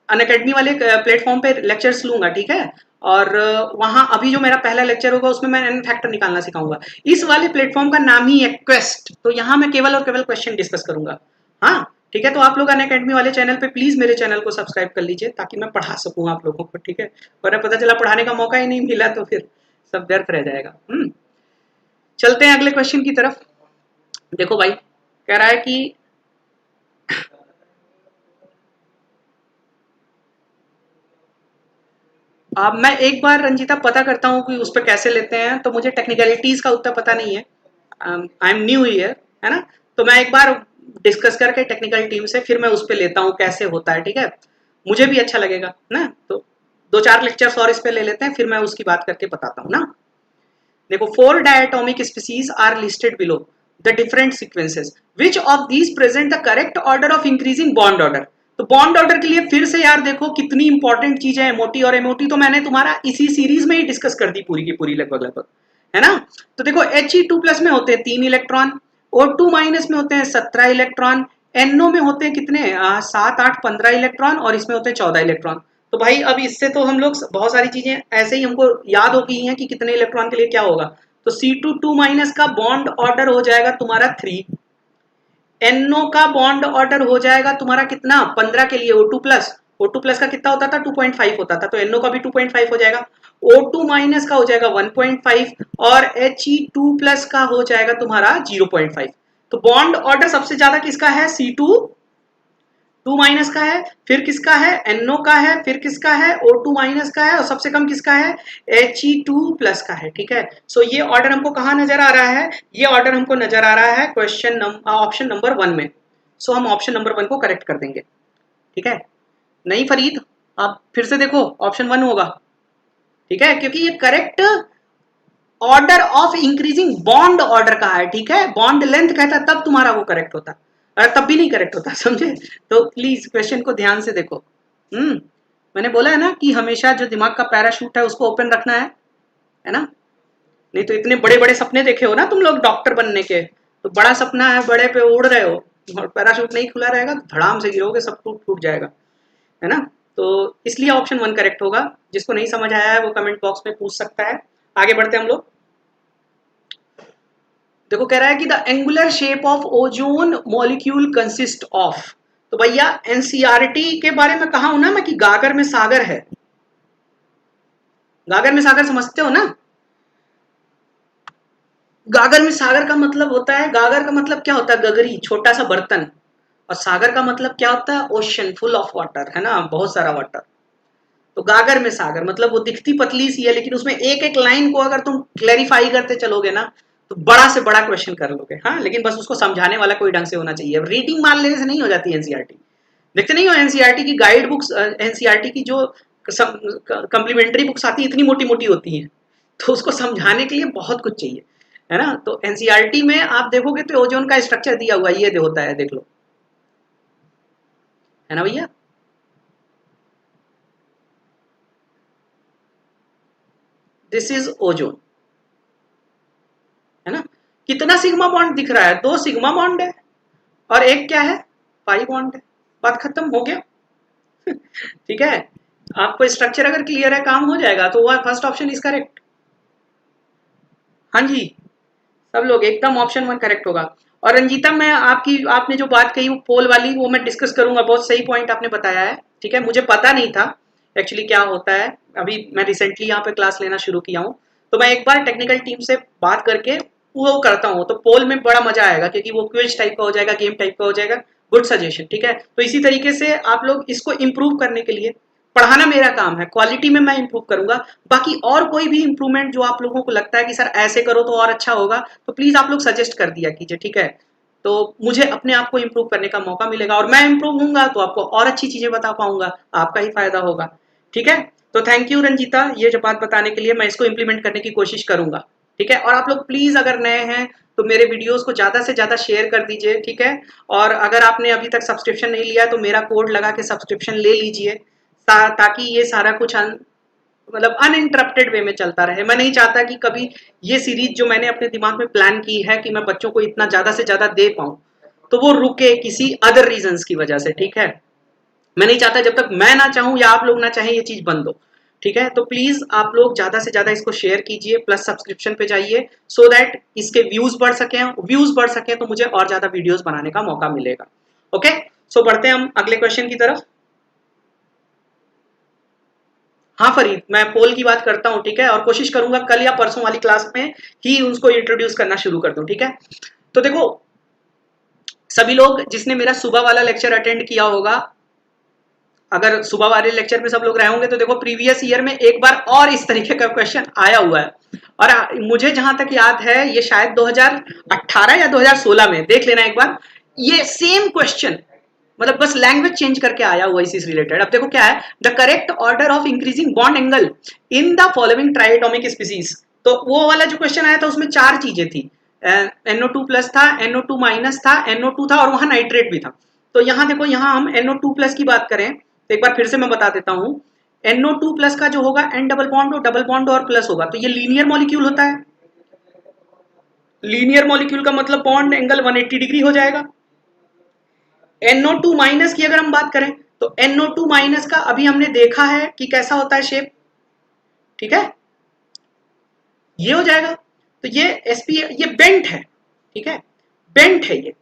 अनअकैडमी वाले प्लेटफॉर्म पे लेक्चर्स लूंगा। ठीक है, और वहां अभी जो मेरा पहला लेक्चर होगा उसमें मैं एन फैक्टर निकालना सिखाऊंगा। इस वाले प्लेटफॉर्म का नाम ही है क्वेस्ट, तो यहाँ मैं केवल और केवल क्वेश्चन डिस्कस करूंगा। हाँ ठीक है, तो आप लोग अनअकैडमी वाले चैनल पे प्लीज मेरे चैनल को सब्सक्राइब कर लीजिए ताकि मैं पढ़ा सकूँ आप लोगों को। ठीक है, वरना पता चला पढ़ाने का मौका ही नहीं मिला तो फिर सब व्यर्थ रह जाएगा। चलते हैं अगले क्वेश्चन की तरफ। देखो भाई, कह रहा है कि अब मैं एक बार रंजीता पता करता हूँ कि उस पर कैसे लेते हैं, तो मुझे टेक्निकलिटीज का उतना पता नहीं है, आई एम न्यू ईयर, है ना। तो मैं एक बार डिस्कस करके टेक्निकल टीम से फिर मैं उस पर लेता हूँ कैसे होता है। ठीक है, मुझे भी अच्छा लगेगा ना। तो 2-4 लेक्चर्स और इस पे ले लेते हैं, फिर मैं उसकी बात करके बताता हूँ ना। देखो, 4 diatomic species are listed below the different sequences, which of these present the correct order of increasing bond order. तो बॉन्ड ऑर्डर के लिए फिर से यार देखो कितनी इंपॉर्टेंट चीज है एमओटी, और एमओटी तो मैंने तुम्हारा इसी सीरीज में ही डिस्कस कर दी पूरी की पूरी लगभग लगभग, है ना। तो देखो He2+ में होते हैं 3 इलेक्ट्रॉन, O2- में होते हैं 17 इलेक्ट्रॉन, NO में होते हैं कितने, 7, 8, 15 इलेक्ट्रॉन, और इसमें होते हैं 14 इलेक्ट्रॉन। तो भाई अब इससे तो हम लोग बहुत सारी चीजें ऐसे ही हमको याद हो गई हैं कि कितने इलेक्ट्रॉन के लिए क्या होगा। तो C2 का बॉन्ड ऑर्डर हो जाएगा तुम्हारा 3, NO का बॉन्ड ऑर्डर हो जाएगा तुम्हारा कितना, 15 के लिए O2+। O2+ का कितना होता था, 2.5 होता था, तो NO का भी 2.5 हो जाएगा। O2- का हो जाएगा 1.5, और He2+ का हो जाएगा तुम्हारा 0.5। तो बॉन्ड ऑर्डर सबसे ज्यादा किसका है, C2 का है, फिर किसका है, NO का है, फिर किसका है, O2- का है, और सबसे कम किसका है, He2+ का है। ठीक है, सो ये ऑर्डर हमको कहाँ नजर आ रहा है, ये ऑर्डर हमको नजर आ रहा है क्वेश्चन ऑप्शन नंबर 1 में। सो हम ऑप्शन नंबर 1 को करेक्ट कर देंगे। ठीक है, नहीं फरीद, आप फिर से देखो, ऑप्शन 1 होगा। ठीक है, क्योंकि ये correct order of increasing bond order का है। ठीक है, बॉन्ड लेंथ कहता है तब तुम्हारा वो करेक्ट होता, अरे तब भी नहीं करेक्ट होता, समझे। तो प्लीज क्वेश्चन को ध्यान से देखो। मैंने बोला है ना कि हमेशा जो दिमाग का पैराशूट है उसको ओपन रखना है ना। नहीं तो इतने बड़े बड़े सपने देखे हो ना तुम लोग डॉक्टर बनने के, तो बड़ा सपना है, बड़े पे उड़ रहे हो, और पैराशूट नहीं खुला रहेगा तो धड़ाम से गिरोगे, सब टूट फूट जाएगा, है ना। तो इसलिए ऑप्शन 1 करेक्ट होगा। जिसको नहीं समझ आया है वो कमेंट बॉक्स में पूछ सकता है। आगे बढ़ते हैं हम लोग। देखो, कह रहा है कि the angular shape of ozone molecule consist of. तो भैया एनसीईआरटी के बारे में कहा हूं ना मैं कि गागर में सागर है। गागर में सागर समझते हो ना। गागर में सागर का मतलब होता है, गागर का मतलब क्या होता है, गगरी, छोटा सा बर्तन। और सागर का मतलब क्या होता है, ओशन, फुल ऑफ वाटर, है ना, बहुत सारा वाटर। तो गागर में सागर मतलब वो दिखती पतली सी है, लेकिन उसमें एक एक लाइन को अगर तुम क्लैरिफाई करते चलोगे ना तो बड़ा से बड़ा क्वेश्चन कर लोगे। हाँ, लेकिन बस उसको समझाने वाला कोई ढंग से होना चाहिए। रीडिंग मान लेने से नहीं हो जाती एनसीईआरटी। देखते नहीं हो एनसीईआरटी की गाइड बुक्स, एनसीईआरटी की जो कम्प्लीमेंट्री बुक्स आती है इतनी मोटी मोटी होती हैं, तो उसको समझाने के लिए बहुत कुछ चाहिए, है ना। तो एनसीईआरटी में आप देखोगे तो ओजोन का स्ट्रक्चर दिया हुआ ये होता है, देख लो, है ना भैया। दिस इज ओजोन, है ना। कितना सिग्मा बॉन्ड दिख रहा है, 2 सिग्मा बॉन्ड है, और एक क्या है, पाई बॉन्ड है। बात खत्म हो गया। ठीक है, आपको स्ट्रक्चर अगर क्लियर है काम हो जाएगा। तो वह फर्स्ट ऑप्शन इज करेक्ट। हाँ जी, सब लोग एकदम ऑप्शन 1 करेक्ट होगा। और रंजीता, मैं आपने जो बात कही वो पोल वाली, वो मैं डिस्कस करूंगा, बहुत सही पॉइंट आपने बताया है। ठीक है, मुझे पता नहीं था, एक्चुअली क्या होता है, अभी मैं रिसेंटली यहाँ पे क्लास लेना शुरू किया हूँ, तो मैं एक बार टेक्निकल टीम से बात करके वो करता हूँ, तो पोल में बड़ा मजा आएगा क्योंकि वो क्विज टाइप का हो जाएगा, गेम टाइप का हो जाएगा। गुड सजेशन, ठीक है। तो इसी तरीके से आप लोग इसको इम्प्रूव करने के लिए, पढ़ाना मेरा काम है, क्वालिटी में मैं इम्प्रूव करूंगा। बाकी और कोई भी इम्प्रूवमेंट जो आप लोगों को लगता है कि सर ऐसे करो तो और अच्छा होगा, तो प्लीज आप लोग सजेस्ट कर दिया कीजिए, ठीक है। तो मुझे अपने आप को इम्प्रूव करने का मौका मिलेगा और मैं इम्प्रूव होऊंगा तो आपको और अच्छी चीजें बता पाऊंगा, आपका ही फायदा होगा, ठीक है। तो थैंक यू रंजीता, ये जो बात बताने के लिए, मैं इसको इम्प्लीमेंट करने की कोशिश करूंगा, ठीक है। और आप लोग प्लीज अगर नए हैं तो मेरे वीडियोस को ज्यादा से ज्यादा शेयर कर दीजिए, ठीक है। और अगर आपने अभी तक सब्सक्रिप्शन नहीं लिया तो मेरा कोड लगा के सब्सक्रिप्शन ले लीजिए, ताकि ये सारा कुछ मतलब अनइंटरप्टेड वे में चलता रहे। मैं नहीं चाहता कि कभी ये सीरीज जो मैंने अपने दिमाग में प्लान की है कि मैं बच्चों को इतना ज्यादा से ज्यादा दे पाऊं, तो वो रुके किसी अदर रीजंस की वजह से, ठीक है। मैं नहीं चाहता जब तक मैं ना चाहूं या आप लोग ना चाहें ये चीज बंद हो, ठीक है। तो प्लीज आप लोग ज्यादा से ज्यादा इसको शेयर कीजिए, प्लस सब्सक्रिप्शन पे जाइए, सो दैट इसके व्यूज बढ़ सके तो मुझे और ज्यादा वीडियोस बनाने का मौका मिलेगा। ओके, सो बढ़ते हैं हम अगले क्वेश्चन की तरफ। हाँ फरीद, मैं पोल की बात करता हूँ, ठीक है, और कोशिश करूंगा कल या परसों वाली क्लास में ही उसको इंट्रोड्यूस करना शुरू कर दूं, ठीक है। तो देखो, सभी लोग जिसने मेरा सुबह वाला लेक्चर अटेंड किया होगा, अगर सुबह वाले लेक्चर में सब लोग रहे होंगे तो देखो प्रीवियस ईयर में एक बार और इस तरीके का क्वेश्चन आया हुआ है, और मुझे जहां तक याद है ये शायद 2018 या 2016 में, देख लेना एक बार, ये सेम क्वेश्चन, मतलब बस लैंग्वेज चेंज करके आया हुआ इसी से रिलेटेड। अब देखो क्या है, the correct order of increasing bond angle in the following triatomic species. तो वो वाला जो क्वेश्चन आया था उसमें 4 चीजें थी, NO2 प्लस था, NO2 माइनस था, NO2 था और वहां नाइट्रेट भी था। तो यहाँ देखो, यहाँ हम NO2 प्लस की बात करें तो एक बार फिर से मैं बता देता हूँ, NO2 प्लस का जो होगा N डबल बॉन्ड और प्लस होगा, तो ये लीनियर मॉलिक्यूल होता है। लीनियर मॉलिक्यूल का मतलब बॉन्ड एंगल 180 डिग्री हो जाएगा। NO2 माइनस की अगर हम बात करें तो NO2 माइनस का अभी हमने देखा है कि कैसा होता है शेप, ठीक है, ये हो जाएगा। तो ये sp, ये बेंट है, ठीक है, बेंट है ये,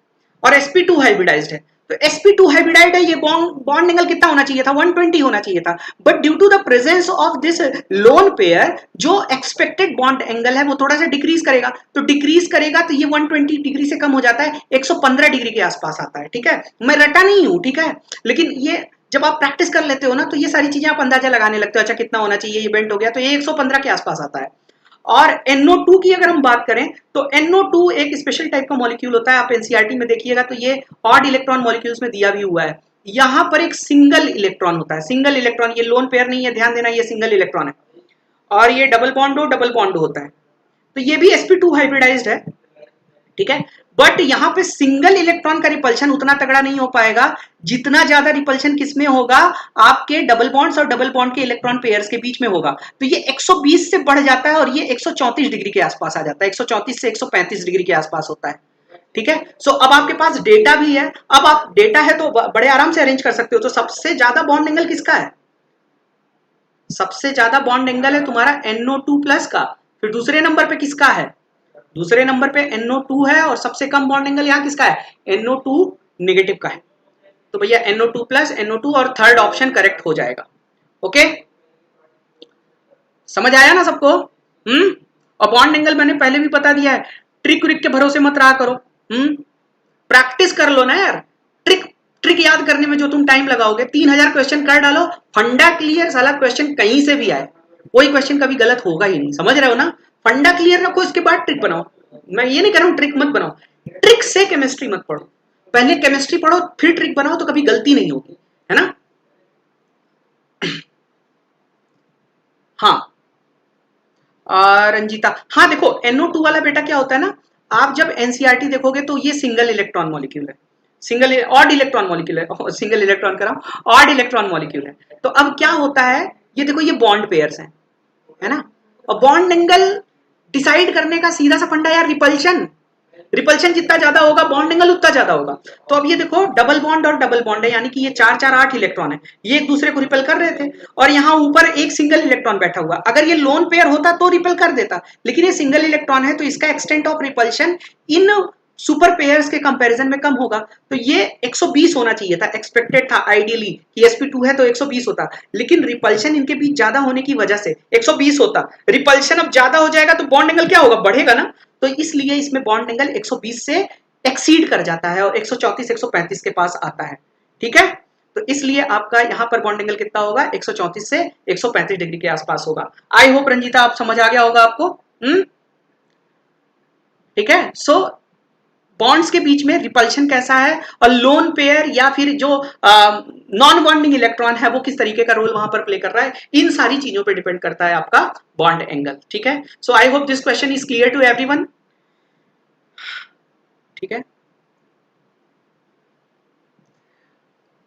और sp2 हाइब्रिडाइज्ड है। तो sp2 हाइब्रिडाइज्ड है, ये बॉन्ड एंगल कितना होना चाहिए था, 120 होना चाहिए था, but due to the presence of this lone pair जो एक्सपेक्टेड बॉन्ड एंगल है वो थोड़ा सा डिक्रीज करेगा, तो डिक्रीज करेगा तो ये 120 डिग्री से कम हो जाता है, 115 डिग्री के आसपास आता है, ठीक है। मैं रटा नहीं हूं, ठीक है, लेकिन ये जब आप प्रैक्टिस कर लेते हो ना तो ये सारी चीजें आप अंदाजा लगाने लगते हो, अच्छा कितना होना चाहिए, ये बेंट हो गया तो ये 115 के आसपास आता है। और NO2 की अगर हम बात करें तो NO2 एक स्पेशल टाइप का मॉलिक्यूल होता है, आप एनसीईआरटी में देखिएगा तो ये ऑड इलेक्ट्रॉन मॉलिक्यूल्स में दिया भी हुआ है। यहां पर एक सिंगल इलेक्ट्रॉन होता है, सिंगल इलेक्ट्रॉन, ये लोन पेयर नहीं है, ध्यान देना, ये सिंगल इलेक्ट्रॉन है, और ये डबल बॉन्ड होता है, तो ये भी sp2 हाइब्रिडाइज्ड है, ठीक है। बट यहाँ पे सिंगल इलेक्ट्रॉन का रिपल्शन उतना तगड़ा नहीं हो पाएगा जितना ज्यादा रिपल्शन किसमें होगा, आपके डबल बॉन्ड्स और डबल बॉन्ड के इलेक्ट्रॉन पेयर्स के बीच में होगा। तो ये 120 से बढ़ जाता है और ये 134 डिग्री के आसपास आ जाता है, 134 से 135 डिग्री के आसपास होता है, ठीक है। सो अब आपके पास डेटा भी है, अब आप डेटा है तो बड़े आराम से अरेंज कर सकते हो। तो सबसे ज्यादा बॉन्ड एंगल किसका है, सबसे ज्यादा बॉन्ड एंगल है तुम्हारा NO2 प्लस का, फिर दूसरे नंबर पे किसका है, दूसरे नंबर पे NO2 है, और सबसे कम बॉन्ड एंगल यहाँ किसका है, NO2 नेगेटिव का है। तो भैया NO2 प्लस NO2 और थर्ड ऑप्शन करेक्ट हो जाएगा। ओके, समझ आया ना सबको? और बॉन्ड एंगल मैंने पहले भी बता दिया है, ट्रिक व्रिक के भरोसे मत रहा करो, प्रैक्टिस कर लो ना यार। ट्रिक याद करने में जो तुम टाइम लगाओगे, 3000 क्वेश्चन कर डालो, फंडा क्लियर, साला क्वेश्चन कहीं से भी आए कोई क्वेश्चन कभी गलत होगा ही नहीं, समझ रहे हो ना। फंडा क्लियर रखो, इसके बाद ट्रिक बनाओ। मैं ये नहीं कह रहा हूं ट्रिक मत बनाओ, ट्रिक से केमिस्ट्री मत पढ़ो, पहले केमिस्ट्री पढ़ो फिर ट्रिक बनाओ, तो कभी गलती नहीं होगी, है ना। हाँ रंजीता, हाँ देखो NO2 वाला बेटा क्या होता है ना, आप जब एनसीईआरटी देखोगे तो ये सिंगल इलेक्ट्रॉन मॉलिक्यूल है, सिंगल ऑड इलेक्ट्रॉन मॉलिक्यूल है, सिंगल इलेक्ट्रॉन कराओ, ऑड इलेक्ट्रॉन मॉलिक्यूल है। तो अब क्या होता है, ये देखो ये बॉन्ड पेयर्स हैं, है ना, और बॉन्ड एंगल डिसाइड करने का सीधा सा फंडा यार, रिपल्शन, रिपल्शन जितना ज्यादा होगा बॉन्ड एंगल उतना ज्यादा होगा। तो अब ये देखो डबल बॉन्ड और डबल बॉन्ड है, यानी कि ये 4 4 8 इलेक्ट्रॉन है, ये एक दूसरे को रिपल कर रहे थे, और यहाँ ऊपर एक सिंगल इलेक्ट्रॉन बैठा हुआ। अगर ये लोन पेयर होता तो रिपल कर देता, लेकिन ये सिंगल इलेक्ट्रॉन है तो इसका extent of repulsion in super pairs के कंपैरिजन में कम होगा। तो ये 120 होना चाहिए था, एक्सपेक्टेड था आइडियली कि sp2 है तो 120 होता, लेकिन रिपल्शन इनके बीच ज्यादा होने की वजह से 120 होता। रिपल्शन अब ज्यादा हो जाएगा तो बॉन्ड एंगल क्या होगा, बढ़ेगा ना, तो इसलिए इसमें बॉन्ड एंगल 120 से एक्सीड कर जाता है और 134 135 के पास आता है। ठीक है, तो इसलिए आपका यहाँ पर बॉन्ड एंगल कितना होगा, 134 से 135 डिग्री के आसपास होगा। आई होप रंजीता आप समझ आ गया होगा आपको। ठीक है, सो बॉन्ड्स के बीच में रिपल्शन कैसा है और लोन पेयर या फिर जो नॉन बॉन्डिंग इलेक्ट्रॉन है वो किस तरीके का रोल वहां पर प्ले कर रहा है, इन सारी चीजों पे डिपेंड करता है आपका बॉन्ड एंगल। ठीक है, so I hope this question is clear to everyone. ठीक है,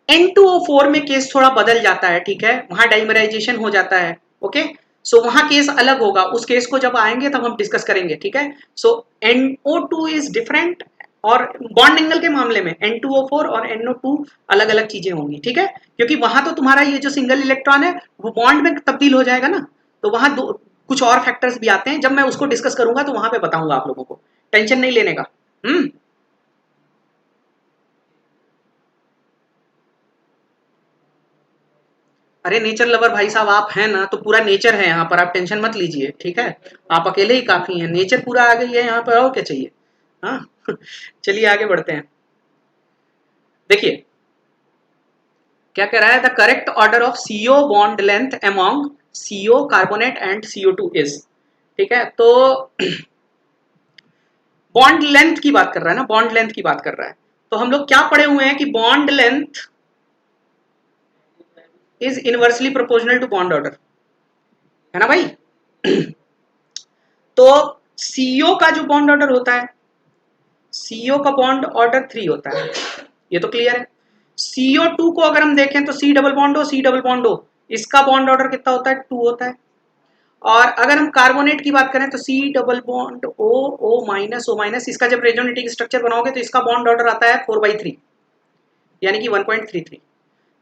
N2O4 में केस थोड़ा बदल जाता है। ठीक है, वहां डाइमराइजेशन हो जाता है। ओके, सो वहां केस अलग होगा, उस केस को जब आएंगे तब हम डिस्कस करेंगे। ठीक है, सो NO2 इज डिफरेंट, और बॉन्ड एंगल के मामले में N2O4 और NO2 अलग अलग चीजें होंगी। ठीक है, क्योंकि वहां तो तुम्हारा ये जो सिंगल इलेक्ट्रॉन है वो बॉन्ड में तब्दील हो जाएगा ना, तो वहां कुछ और फैक्टर्स भी आते हैं, जब मैं उसको डिस्कस करूंगा तो वहां पे बताऊंगा आप लोगों को, टेंशन नहीं लेने का। अरे नेचर लवर भाई साहब आप हैं ना, तो पूरा नेचर है यहाँ पर, आप टेंशन मत लीजिए। ठीक है, आप अकेले ही काफी हैं, नेचर पूरा आ गई है यहाँ पर, और क्या चाहिए। हाँ चलिए आगे बढ़ते हैं। देखिए क्या कह रहा है, the correct order of CO bond length among CO carbonate and CO2 is. ठीक है, तो बॉन्ड लेंथ की बात कर रहा है ना, बॉन्ड लेंथ की बात कर रहा है, तो हम लोग क्या पढ़े हुए हैं कि bond length is inversely proportional to bond order, है ना भाई। तो CO का जो बॉन्ड ऑर्डर होता है, CO का बॉन्ड ऑर्डर 3 होता है, ये तो क्लियर है। CO2 को अगर हम देखें तो C डबल बॉन्ड हो, C डबल बॉन्ड हो, इसका बॉन्ड ऑर्डर कितना होता है, 2 होता है। और अगर हम कार्बोनेट की बात करें तो C double bond O, O minus O minus, इसका जब रेजोनेटिव स्ट्रक्चर बनाओगे तो इसका बॉन्ड ऑर्डर आता है 4/3, यानी कि 1.33।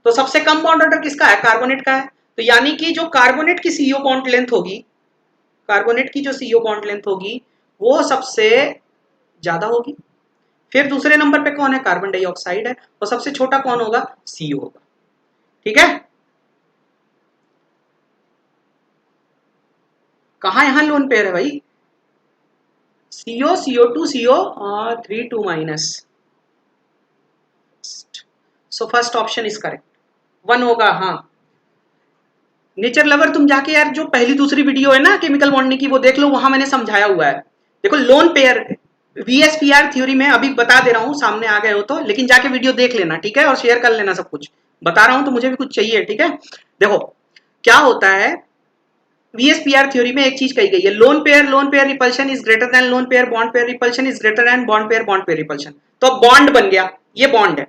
तो सबसे कम बॉन्ड ऑर्डर किसका है, कार्बोनेट का है। तो यानी कि जो कार्बोनेट की CO बॉन्ड लेंथ होगी, कार्बोनेट की जो CO बॉन्ड लेंथ होगी वो सबसे ज्यादा होगी। फिर दूसरे नंबर पे कौन है, कार्बन डाइऑक्साइड है, और सबसे छोटा कौन होगा, CO होगा। ठीक है, कहा यहां लोन पेयर है भाई, CO CO2 CO और 3 2 minus, so first option is correct, 1 होगा। हाँ नेचर लवर तुम जाके यार जो पहली दूसरी वीडियो है ना केमिकल बॉन्डिंग की वो देख लो, वहां मैंने समझाया हुआ है। देखो लोन पेयर VSPR थ्योरी में अभी बता दे रहा हूं, सामने आ गए हो तो, लेकिन जाके वीडियो देख लेना। ठीक है, और शेयर कर लेना सब कुछ, बता रहा हूं तो मुझे भी कुछ चाहिए। ठीक है, देखो क्या होता है, VSPR थ्योरी में एक चीज कही गई है, lone pair repulsion is greater than loan pair bond pair repulsion is greater than bond pair repulsion. तो बॉन्ड बन गया, ये बॉन्ड है,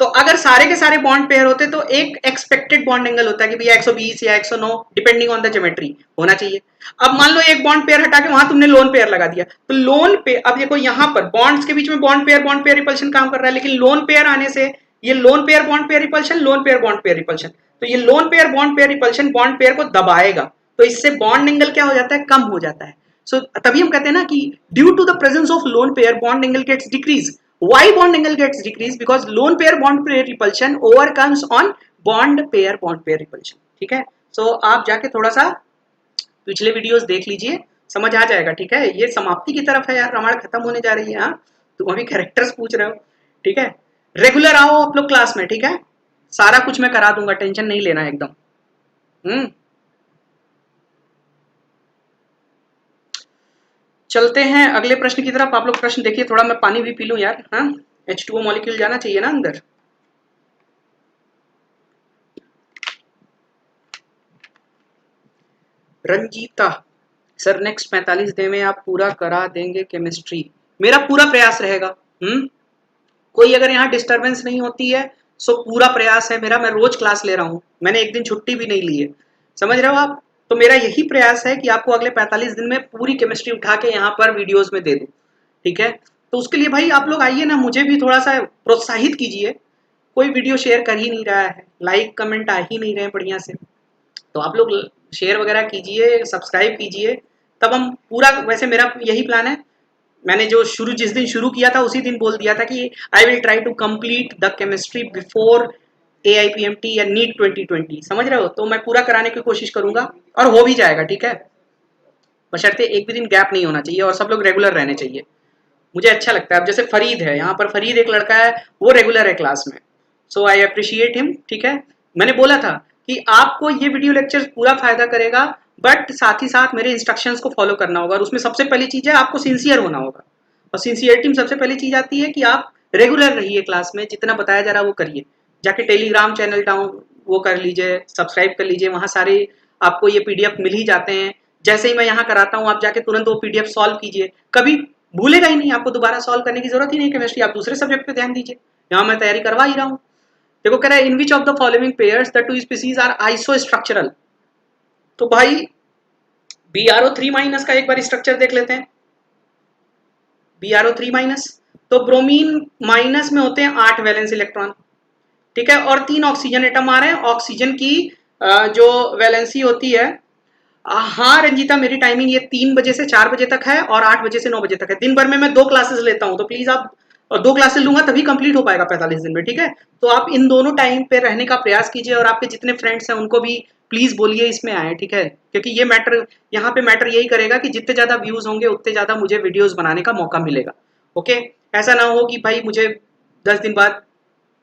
तो अगर सारे के सारे बॉन्ड पेयर होते तो एक एक्सपेक्टेड बॉन्ड एंगल होता है कि भैया 120 या 109 डिपेंडिंग ऑन द ज्योमेट्री होना चाहिए। अब मान लो एक बॉन्ड पेयर हटा के वहां तुमने लोन पेयर लगा दिया, तो लोन पेयर, अब देखो यहां पर बॉन्ड्स के बीच में बॉन्ड पेयर रिपल्शन काम कर रहा है, लेकिन लोन पेयर आने से ये loan pair bond pair repulsion, loan pair bond pair repulsion, तो ये loan pair bond pair repulsion bond pair को दबाएगा, तो इससे बॉन्ड एंगल क्या हो जाता है, कम हो जाता है। सो तभी हम कहते हैं ना कि due to the presence of lone pair bond angle gets decrease. Why bond angle gets decreased? Because lone pair bond pair repulsion overcomes on bond pair repulsion. ठीक है, so आप जाके थोड़ा सा पिछले वीडियोस देख लीजिए, समझ आ जाएगा। ठीक है, ये समाप्ति की तरफ है यार, रामायण खत्म होने जा रही है। हाँ तुम अभी कैरेक्टर्स पूछ रहे हो। ठीक है, रेगुलर आओ आप लोग क्लास में। ठीक है, सारा कुछ मैं करा दूंगा, टेंशन नहीं लेना एकदम। चलते हैं अगले प्रश्न की तरफ। आप लोग प्रश्न देखिए, थोड़ा मैं पानी भी पी लूं यार। हाँ H2O मॉलिक्यूल जाना चाहिए ना अंदर। रंजीता सर नेक्स्ट 45 दिन में आप पूरा करा देंगे केमिस्ट्री, मेरा पूरा प्रयास रहेगा। कोई अगर यहाँ डिस्टरबेंस नहीं होती है सो पूरा प्रयास है मेरा, मैं रोज क्लास ले रहा हूँ, मैंने एक दिन छुट्टी भी नहीं ली है, समझ रहे हो आप। तो मेरा यही प्रयास है कि आपको अगले 45 दिन में पूरी केमिस्ट्री उठा के यहाँ पर वीडियोस में दे दूँ। ठीक है, तो उसके लिए भाई आप लोग आइए ना, मुझे भी थोड़ा सा प्रोत्साहित कीजिए। कोई वीडियो शेयर कर ही नहीं रहा है, लाइक कमेंट आ ही नहीं रहे हैं बढ़िया से, तो आप लोग शेयर वगैरह कीजिए, सब्सक्राइब कीजिए, तब हम पूरा, वैसे मेरा यही प्लान है मैंने जो जिस दिन शुरू किया था उसी दिन बोल दिया था कि I will try to complete the chemistry before AIPMT या नीट 2020, समझ रहे हो? तो मैं पूरा कराने की कोशिश करूंगा और हो भी जाएगा, ठीक है, बशर्ते एक भी दिन गैप नहीं होना चाहिए और सब लोग रेगुलर रहने चाहिए। मुझे अच्छा लगता है। अब जैसे फरीद है, यहाँ पर फरीद एक लड़का है, वो रेगुलर है क्लास में, सो आई अप्रिशिएट हिम, ठीक है। मैंने बोला था कि आपको ये वीडियो लेक्चर पूरा फायदा करेगा, बट साथ ही साथ मेरे इंस्ट्रक्शंस को फॉलो करना होगा, और उसमें सबसे पहली चीज है आपको सिंसियर होना होगा, और सिंसियरिटी में सबसे पहली चीज आती है कि आप रेगुलर रहिए क्लास में, जितना बताया जा रहा है वो करिए। जाके टेलीग्राम चैनल डाउन वो कर लीजिए, सब्सक्राइब कर लीजिए, वहाँ सारे आपको ये PDF मिल ही जाते हैं। जैसे ही मैं यहाँ कराता हूँ आप जाके तुरंत वो PDF सॉल्व कीजिए, कभी भूलेगा ही नहीं, आपको दोबारा सॉल्व करने की जरूरत ही नहीं केमिस्ट्री, आप दूसरे सब्जेक्ट पे ध्यान दीजिए, यहाँ मैं तैयारी करवा ही रहा हूँ। देखो कह रहा है in which of the following pairs the two species are isostructural. तो भाई BRO3- का एक बार स्ट्रक्चर देख लेते हैं। BRO3-, तो ब्रोमीन माइनस में होते हैं 8 वैलेंस इलेक्ट्रॉन, ठीक है, और 3 ऑक्सीजन एटम आ रहे हैं। ऑक्सीजन की जो वैलेंसी होती है, हाँ रंजीता मेरी टाइमिंग ये 3 बजे से 4 बजे तक है और 8 बजे से 9 बजे तक है। दिन भर में मैं 2 क्लासेस लेता हूँ, तो प्लीज आप 2 क्लासेस लूंगा तभी कंप्लीट हो पाएगा 45 दिन में, ठीक है। तो आप इन दोनों टाइम पे रहने का प्रयास कीजिए, और आपके जितने फ्रेंड्स हैं उनको भी प्लीज बोलिए इसमें आए, ठीक है, क्योंकि ये मैटर यहाँ पे मैटर यही करेगा कि जितने ज्यादा व्यूज होंगे उतने ज्यादा मुझे वीडियोज बनाने का मौका मिलेगा। ओके, ऐसा ना हो कि भाई मुझे 10 दिन बाद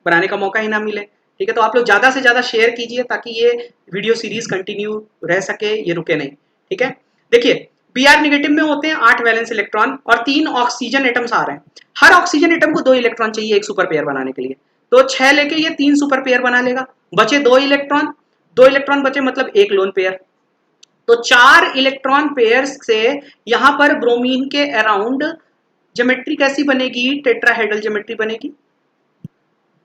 बनाने का मौका ही ना मिले, ठीक है। तो आप लोग ज्यादा से ज्यादा शेयर कीजिए ताकि ये वीडियो सीरीज कंटिन्यू रह सके, ये रुके नहीं, ठीक है। देखिए Br- में होते हैं 8 वैलेंस इलेक्ट्रॉन और 3 ऑक्सीजन एटम्स आ रहे हैं। हर ऑक्सीजन एटम को 2 इलेक्ट्रॉन चाहिए एक सुपर पेयर बनाने के लिए, तो 6 लेके ये 3 सुपर पेयर बना लेगा, बचे 2 इलेक्ट्रॉन, 2 इलेक्ट्रॉन बचे मतलब एक लोन पेयर, तो 4 इलेक्ट्रॉन पेयर्स से यहां पर ब्रोमीन के अराउंड ज्योमेट्री कैसी बनेगी, टेट्राहेड्रल ज्योमेट्री बनेगी,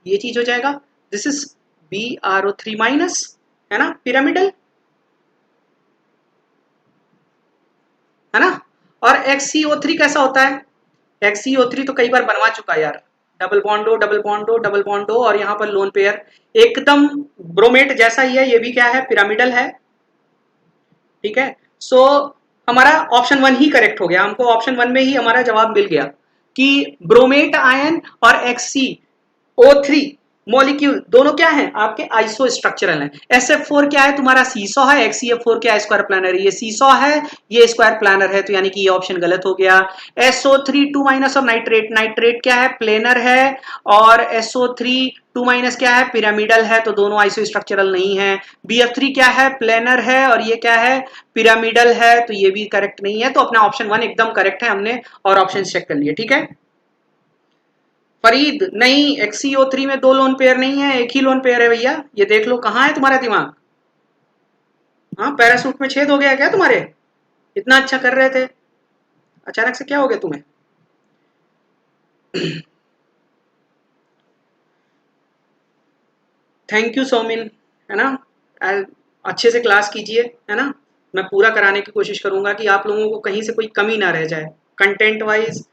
ये चीज हो जाएगा। दिस इज BRO3-, है ना, पिरामिडल, है ना। और XCO3 कैसा होता है, XCO3 तो कई बार बनवा चुका है यार, डबल बॉन्डो डबल बॉन्डो डबल बॉन्डो, और यहाँ पर लोन पेयर, एकदम ब्रोमेट जैसा ही है, ये भी क्या है, पिरामिडल है, ठीक है। सो हमारा ऑप्शन 1 ही करेक्ट हो गया, हमको ऑप्शन 1 में ही हमारा जवाब मिल गया कि ब्रोमेट आयन और XCO3 मॉलिक्यूल दोनों क्या हैं, आपके आइसो स्ट्रक्चरल हैं। SF4 क्या है, तुम्हारा सीसॉ है, XCF4 क्या है, स्क्वायर प्लानर है, ये सीसॉ है, ये स्क्वायर प्लानर है, तो यानी कि ये ऑप्शन गलत हो गया। SO3 2- और नाइट्रेट, नाइट्रेट क्या है, प्लेनर है, और SO3 2- क्या है, पिरामिडल है, तो दोनों आइसो स्ट्रक्चरल नहीं है। BF3 क्या है, प्लेनर है, और ये क्या है, पिरामिडल है, तो ये भी करेक्ट नहीं है। तो अपना ऑप्शन 1 एकदम करेक्ट है, हमने और ऑप्शन चेक कर लिए, ठीक है। फरीद नहीं, XCO3 में 2 लोन पेयर नहीं है, एक ही लोन पेयर है भैया, ये देख लो, कहाँ है तुम्हारा दिमाग, हाँ पैरासूट में छेद हो गया क्या तुम्हारे, इतना अच्छा कर रहे थे, अचानक से क्या हो गया तुम्हें। थैंक यू सौमिन, है ना, अच्छे से क्लास कीजिए, है ना, मैं पूरा कराने की कोशिश करूंगा कि आप लोगों को कहीं से कोई कमी ना रह जाए, content wise,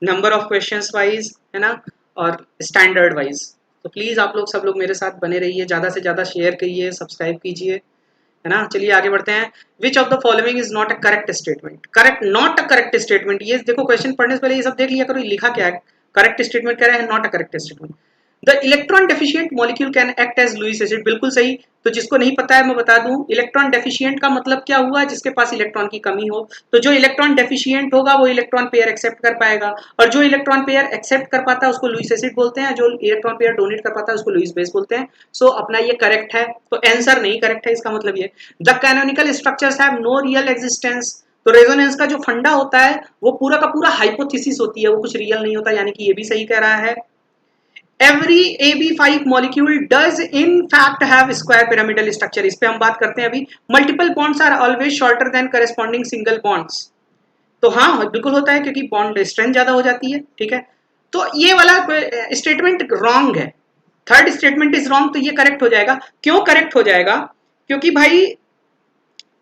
number of questions wise, है ना, और स्टैंडर्ड वाइज। तो प्लीज़ आप लोग सब लोग मेरे साथ बने रहिए, ज़्यादा से ज़्यादा शेयर करिए, सब्सक्राइब कीजिए, है ना। चलिए आगे बढ़ते हैं। विच of the following is not a correct statement, correct not a correct statement, ये देखो क्वेश्चन पढ़ने से पहले ये सब देख लिया करो, लिखा क्या है, करेक्ट स्टेटमेंट कह रहे हैं, not a correct statement. The electron deficient molecule can act as Lewis acid, बिल्कुल सही। तो जिसको नहीं पता है मैं बता दूं, इलेक्ट्रॉन डेफिशिएंट का मतलब क्या हुआ, जिसके पास इलेक्ट्रॉन की कमी हो, तो जो इलेक्ट्रॉन डेफिशिएंट होगा वो इलेक्ट्रॉन पेयर एक्सेप्ट कर पाएगा, और जो इलेक्ट्रॉन पेयर एक्सेप्ट कर पाता है उसको लुईस एसिड बोलते हैं, जो इलेक्ट्रॉन पेयर डोनेट कर पाता है उसको लुईस बेस बोलते हैं। सो अपना ये करेक्ट है, तो आंसर नहीं करेक्ट है, इसका मतलब ये। The canonical structures have no real existence, तो रेजोनेंस का जो फंडा होता है वो पूरा का पूरा हाइपोथेसिस होती है, वो कुछ रियल नहीं होता, यानी कि ये भी सही कह रहा है। Every AB5 molecule does in fact have square pyramidal structure, इस पे हम बात करते हैं अभी। Multiple bonds are always shorter than corresponding single bonds, तो हाँ बिल्कुल होता है, क्योंकि बॉन्ड स्ट्रेंथ ज्यादा हो जाती है, ठीक है। तो ये वाला स्टेटमेंट रॉन्ग है, थर्ड स्टेटमेंट इज रॉन्ग, तो ये करेक्ट हो जाएगा। क्यों करेक्ट हो जाएगा, क्योंकि भाई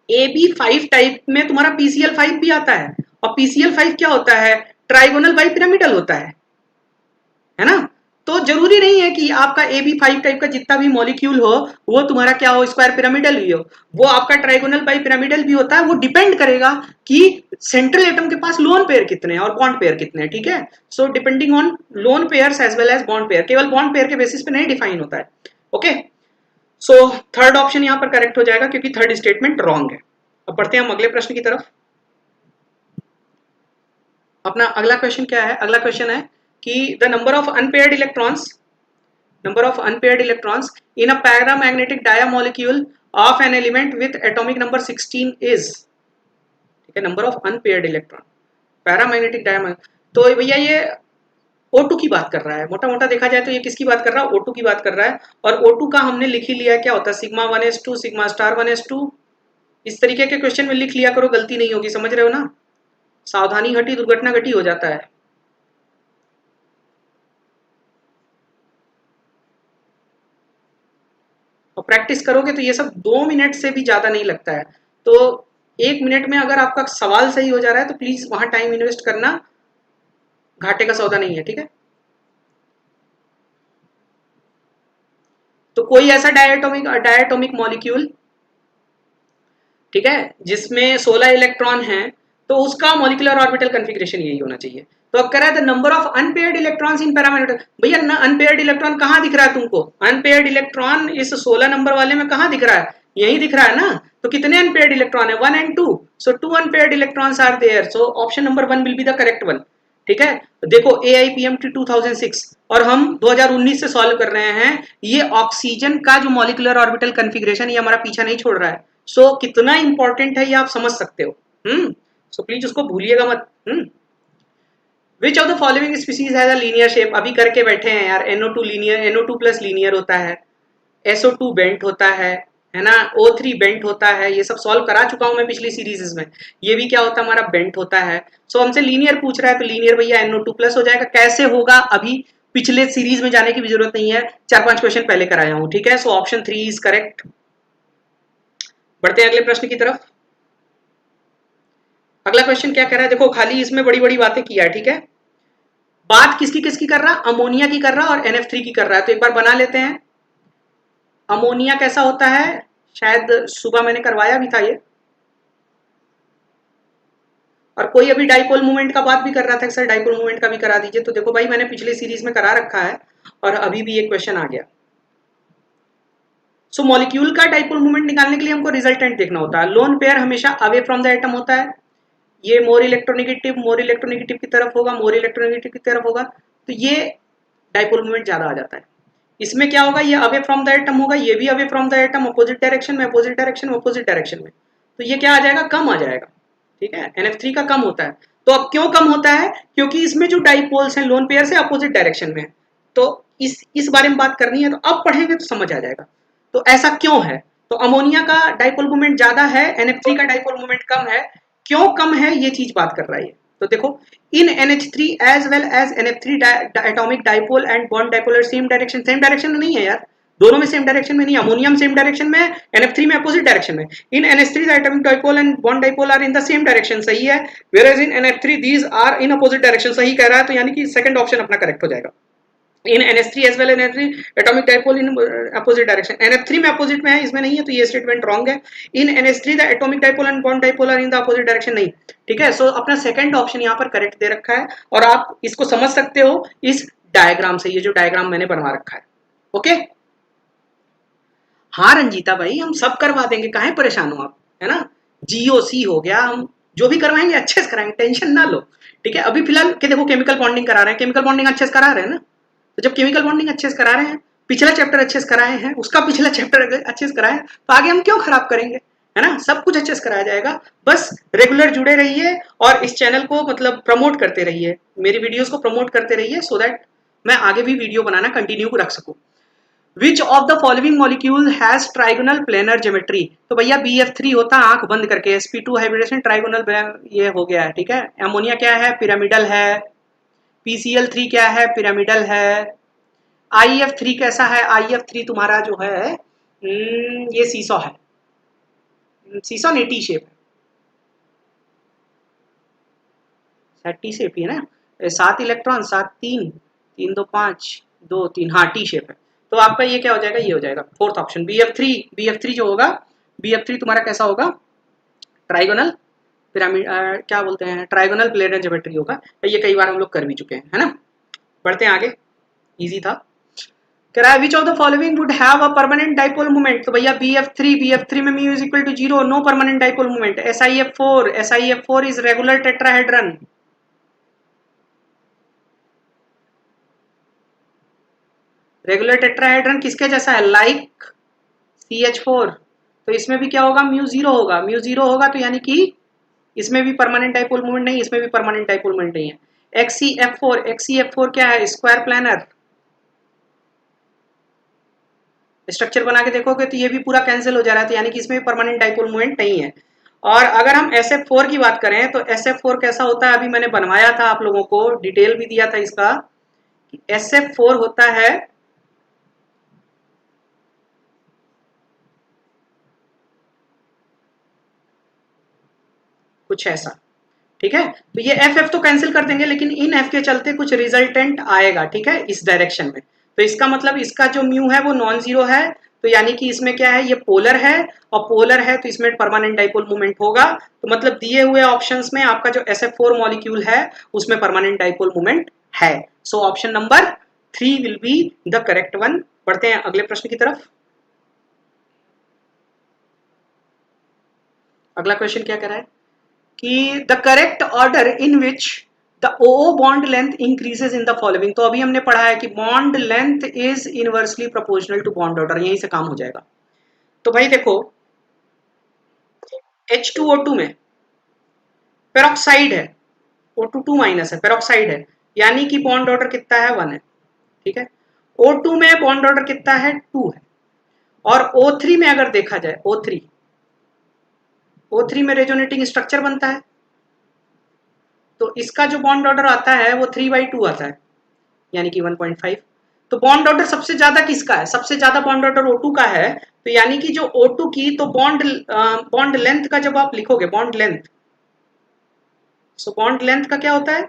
AB5 टाइप में तुम्हारा PCl5 भी आता है, और PCl5 क्या होता है, ट्राइगोनल बाई पिरामिडल होता है ना। तो जरूरी नहीं है कि आपका AB5 टाइप का जितना भी मॉलिक्यूल हो वो तुम्हारा क्या हो, स्क्वायर पिरामिडल ही हो, वो आपका ट्राइगोनल बाई पिरामिडल भी होता है। वो डिपेंड करेगा कि सेंट्रल एटम के पास लोन पेयर कितने हैं और बॉन्ड पेयर कितने हैं, ठीक है। So depending on lone pairs as well as bond pair, केवल बॉन्ड पेयर के बेसिस पे नहीं डिफाइन होता है। ओके, सो थर्ड ऑप्शन यहां पर करेक्ट हो जाएगा क्योंकि थर्ड स्टेटमेंट रॉन्ग है। अब बढ़ते हैं हम अगले प्रश्न की तरफ। अपना अगला क्वेश्चन क्या है? अगला क्वेश्चन है कि the number of unpaired electrons in a paramagnetic diamolecule of an element with atomic number 16 is, ठीक है, number of unpaired electron paramagnetic dimolecule. तो भैया ये O2 की बात कर रहा है, मोटा मोटा देखा जाए तो ये किसकी बात कर रहा है? O2 की बात कर रहा है। और O2 का हमने लिख ही लिया है, क्या होता है, sigma 1s2 sigma star 1s2। इस तरीके के क्वेश्चन में लिख लिया करो, गलती नहीं होगी, समझ रहे हो ना। सावधानी हटी दुर्घटना घटी हो जाता है। और प्रैक्टिस करोगे तो ये सब 2 मिनट से भी ज्यादा नहीं लगता है। तो 1 मिनट में अगर आपका सवाल सही हो जा रहा है तो प्लीज वहां टाइम इन्वेस्ट करना, घाटे का सौदा नहीं है, ठीक है। तो कोई ऐसा डायटोमिक मॉलिक्यूल, ठीक है, जिसमें 16 इलेक्ट्रॉन हैं, तो उसका मॉलिक्यूलर ऑर्बिटल कॉन्फ़िगरेशन यही होना चाहिए। तो अब कह रहा है the number of unpaired electrons in paramagnetic. भैया ना अनपेयर्ड इलेक्ट्रॉन कहाँ दिख रहा है तुमको? अनपेयर्ड इलेक्ट्रॉन इस 16 नंबर वाले में कहाँ दिख रहा है? यही दिख रहा है ना। तो कितने अनपेयर्ड इलेक्ट्रॉन है? 1 and 2। So 2 unpaired electrons are there. So option number 1 will be the correct one, ठीक है। देखो AIPMT 2006 और हम 2019 से सॉल्व कर रहे हैं। ये ऑक्सीजन का जो मॉलिक्यूलर ऑर्बिटल कॉन्फ़िगरेशन, ये हमारा पीछा नहीं छोड़ रहा है। सो कितना इंपॉर्टेंट है ये आप समझ सकते हो। सो प्लीज उसको भूलिएगा मत। विच of the following species has a linear shape? अभी करके बैठे हैं यार। NO2 linear, NO2 plus linear होता है, SO2 बेंट होता है ना, O3 बेंट होता है। ये सब सॉल्व करा चुका हूं मैं पिछली सीरीज में। ये भी क्या होता है हमारा? बेंट होता है। सो हमसे लीनियर पूछ रहा है तो लीनियर भैया NO2 प्लस हो जाएगा। कैसे होगा अभी पिछले सीरीज में जाने की भी जरूरत नहीं है, 4-5 क्वेश्चन पहले कराया हूं, ठीक है। So option 3 is correct. बढ़ते हैं अगले प्रश्न की तरफ। अगला क्वेश्चन क्या कह रहा है? देखो खाली इसमें बड़ी बड़ी बातें किया है, ठीक है। बात किसकी किसकी कर रहा? अमोनिया की कर रहा और NF3 की कर रहा है। तो एक बार बना लेते हैं। अमोनिया कैसा होता है? शायद सुबह मैंने करवाया भी था ये। और कोई अभी डाइपोल मूवमेंट का बात भी कर रहा था, सर डाइपोल मूवमेंट का भी करा दीजिए। तो देखो भाई मैंने पिछले सीरीज में करा रखा है और अभी भी एक क्वेश्चन आ गया। सो मॉलिक्यूल का डाइपोल मूवमेंट निकालने के लिए हमको रिजल्टेंट देखना होता है। लोन पेयर हमेशा अवे फ्रॉम द एटम होता है। ये मोर इलेक्ट्रोनेगेटिव की तरफ होगा, मोर इलेक्ट्रोनेगेटिव की तरफ होगा, तो ये डाइपोल मूवमेंट ज्यादा आ जाता है। इसमें क्या होगा? ये अवे फ्रॉम द एटम होगा, ये भी away from the atom, opposite direction में, अपोजिट डायरेक्शन में, अपोजिट डायरेक्शन में। तो ये क्या आ जाएगा? कम आ जाएगा, ठीक है। NF3 का कम होता है। तो अब क्यों कम होता है? क्योंकि इसमें जो डाइपोल्स हैं लोन पेयर से अपोजिट डायरेक्शन में है। तो इस बारे में बात करनी है, तो अब पढ़ेंगे तो समझ आ जाएगा। तो ऐसा क्यों है? तो अमोनिया का डाइपोल मूवमेंट ज्यादा है, NF3 का डाइपोल मूवमेंट कम है। क्यों कम है ये चीज बात कर रहा है। तो देखो in NH3 as well as NF3 atomic dipole and bond dipole same direction में नहीं है यार, दोनों में सेम डायरेक्शन में नहीं। अमोनियम सेम डायरेक्शन में, NF3 में अपोजिट डायरेक्शन में। In NH3 the atomic dipole and bond dipole are in the same direction, सही है। Where in NF3 these are in opposite direction, सही कह रहा है। तो यानी कि सेकंड ऑप्शन अपना करेक्ट हो जाएगा। इन NH3 as well NF3 atomic dipole in opposite direction, NF3 में अपोजिट में है, इसमें नहीं है, तो ये स्टेटमेंट रॉन्ग है। इन NH3 the atomic dipole and bond dipole are in the opposite direction, नहीं, ठीक है। सो अपना सेकंड ऑप्शन यहाँ पर करेक्ट दे रखा है और आप इसको समझ सकते हो इस डायग्राम से, ये जो डायग्राम मैंने बनवा रखा है। ओके, हाँ रंजीता भाई हम सब करवा देंगे, काहे परेशान हो आप, है ना। GOC हो गया, हम जो भी करवाएंगे अच्छे से कराएंगे, टेंशन ना लो, ठीक है। अभी फिलहाल के देखो केमिकल बॉन्डिंग करा रहे हैं, केमिकल बॉन्डिंग अच्छे से करा रहे हैं ना। तो जब केमिकल बॉन्डिंग अच्छे से करा रहे हैं, पिछला चैप्टर अच्छे से कराए हैं, उसका पिछला चैप्टर अच्छे से कराए हैं, तो आगे हम क्यों खराब करेंगे, है ना। सब कुछ अच्छे से कराया जाएगा, बस रेगुलर जुड़े रहिए और इस चैनल को मतलब प्रमोट करते रहिए, मेरी वीडियोस को प्रमोट करते रहिए, सो दैट मैं आगे भी वीडियो बनाना कंटिन्यू रख सकूं। विच of the following molecule has trigonal planar geometry? तो भैया BF3 होता है आंख बंद करके, sp2 हाइब्रिडेशन ट्राइगोनल, ये हो गया है, ठीक है। अमोनिया क्या है? पिरामिडल है। PCl3 क्या है? पिरामिडल है। IF3 कैसा है? IF3 तुम्हारा जो है ये सीसो है, सीसो ने टी शेप है, टी शेप ही है ना। 7 इलेक्ट्रॉन, 7 3 3 2 5 2 3, हाँ टी शेप है, तो आपका ये क्या हो जाएगा, ये हो जाएगा फोर्थ ऑप्शन BF3। BF3 जो होगा, BF3 तुम्हारा कैसा होगा, ट्राइगोनल पिरामिड, क्या बोलते हैं, ट्राइगोनल प्लेनर ज्योमेट्री होगा। ये कई बार हम लोग कर भी चुके हैं, है ना। बढ़ते हैं आगे, इजी था। कह रहा है which of the following would have a permanent dipole moment, तो भैया BF3 में mu is equal to 0, no permanent dipole moment. SiF4 is regular tetrahedron. Regular tetrahedron किसके जैसा है, लाइक CH4, तो इसमें भी क्या होगा, म्यू जीरो होगा। म्यू जीरो होगा तो यानी कि इसमें भी परमानेंट डाइपोल मोमेंट नहीं, इसमें भी परमानेंट डाइपोल मोमेंट नहीं है। XeF4 क्या है, स्क्वायर प्लानर। स्ट्रक्चर बना के देखोगे तो ये भी पूरा कैंसिल हो जा रहा है, तो यानी कि इसमें भी परमानेंट डाइपोल मोमेंट नहीं है। और अगर हम SF4 की बात करें तो SF4 कैसा होता है, अभी मैंने बनवाया था, आप लोगों को डिटेल भी दिया था इसका। SF4 होता है कुछ ऐसा, ठीक है। तो ये FF तो कैंसिल कर देंगे, लेकिन इन F के चलते कुछ रिजल्टेंट आएगा, ठीक है, इस डायरेक्शन में। तो इसका मतलब इसका जो म्यू है वो नॉन जीरो है, तो यानी कि इसमें क्या है, ये पोलर है, और पोलर है तो इसमें परमानेंट डाइपोल मोमेंट होगा। तो मतलब दिए हुए ऑप्शंस में आपका जो SF4 मॉलिक्यूल है उसमें परमानेंट डाइपोल मोमेंट है। सो option number 3 will be the correct one. बढ़ते हैं अगले प्रश्न की तरफ। अगला क्वेश्चन क्या कह रहा है कि the correct order in which the OO bond length increases in the following. तो अभी हमने पढ़ा है कि bond length is inversely proportional to bond order, यहीं से काम हो जाएगा। तो भाई देखो H2O2 में पेरोक्साइड है, O2 माइनस है, पेरोक्साइड है, यानी कि बॉन्ड ऑर्डर कितना है, 1 है, ठीक है। O2 में बॉन्ड ऑर्डर कितना है, 2 है। और O3 में अगर देखा जाए, O3 में रेजोनेटिंग स्ट्रक्चर बनता है, तो इसका जो बॉन्ड ऑर्डर आता है वो 3/2 आता है, यानी कि 1.5। तो बॉन्ड ऑर्डर सबसे ज्यादा किसका है, सबसे ज्यादा बॉन्ड ऑर्डर O2 का है, तो यानी कि जो O2 की, तो बॉन्ड लेंथ का जब आप लिखोगे bond length, so bond length का क्या होता है,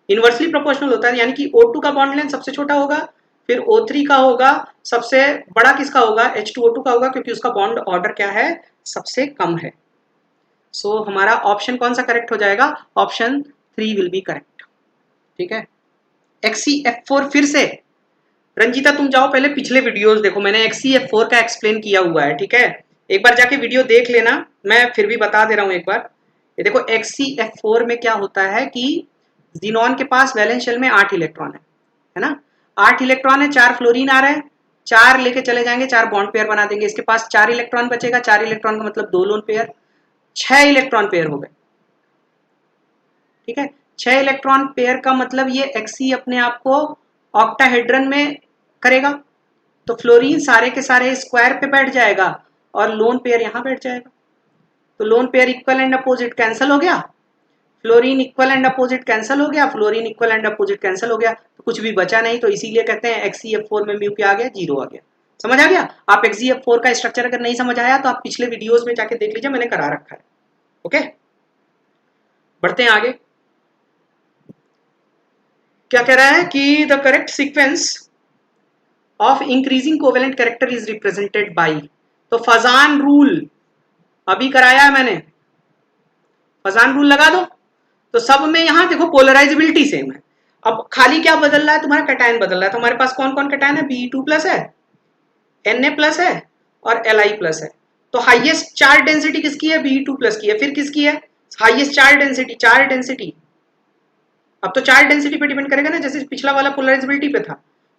इनवर्सली प्रोपोर्शनल होता है, यानी कि O2 का बॉन्ड लेंथ सबसे छोटा होगा, फिर O3 का होगा, सबसे बड़ा किसका होगा, H2O2 का होगा, क्योंकि उसका बॉन्ड ऑर्डर क्या है, सबसे कम है। सो हमारा ऑप्शन कौन सा करेक्ट हो जाएगा, ऑप्शन 3 विल बी करेक्ट, ठीक है। XeF4 फिर से, रंजीता तुम जाओ पहले पिछले वीडियोस देखो, मैंने XeF4 का एक्सप्लेन किया हुआ है, ठीक है। एक बार जाके वीडियो देख लेना, मैं फिर भी बता दे रहा हूं एक बार। ये देखो XeF4 में क्या होता है कि ज़ीनॉन के पास वैलेंस शेल में 8 इलेक्ट्रॉन है ना, 8 इलेक्ट्रॉन है, 4 फ्लोरीन आ रहे हैं, 4 लेके चले जाएंगे, 4 बॉन्ड पेयर बना देंगे, इसके पास 4 इलेक्ट्रॉन बचेगा, 4 इलेक्ट्रॉन का मतलब 2 लोन पेयर, 6 इलेक्ट्रॉन पेयर हो गए, ठीक है। 6 इलेक्ट्रॉन पेयर का मतलब ये Xe अपने आप को ऑक्टाहेड्रन में करेगा, तो फ्लोरीन सारे के सारे स्क्वायर पे बैठ जाएगा और लोन पेयर यहां बैठ जाएगा, तो lone pair equal and opposite cancel हो गया, fluorine equal and opposite cancel हो गया, fluorine equal and opposite cancel हो गया, तो कुछ भी बचा नहीं, तो इसीलिए कहते हैं XeF4 में म्यू क्या आ गया, 0 आ गया। समझ आ गया। आप XeF4 का स्ट्रक्चर अगर नहीं समझ आया तो आप पिछले वीडियोस में जाके देख लीजिए, मैंने करा रखा है, ओके। बढ़ते हैं आगे, क्या कह रहा है कि the correct sequence of increasing covalent character is represented by, तो फजान रूल अभी कराया है मैंने, फजान रूल लगा दो, तो सब में यहां देखो पोलराइजेबिलिटी सेम है। अब खाली क्या बदल रहा है, तुम्हारा कैटायन बदल रहा है, तो हमारे पास कौन कौन कैटायन है, Be2+ है, Na+ है और Li+ है। तो हाईएस्ट चार्ज डेंसिटी किसकी है, Be2+ की है, फिर किसकी है, हाईएस्ट चार्ज डेंसिटी, अब तो चार्ज डेंसिटी पे डिपेंड करेगा ना, जैसे पिछला वाला पोलराइजेबिलिटी पे था,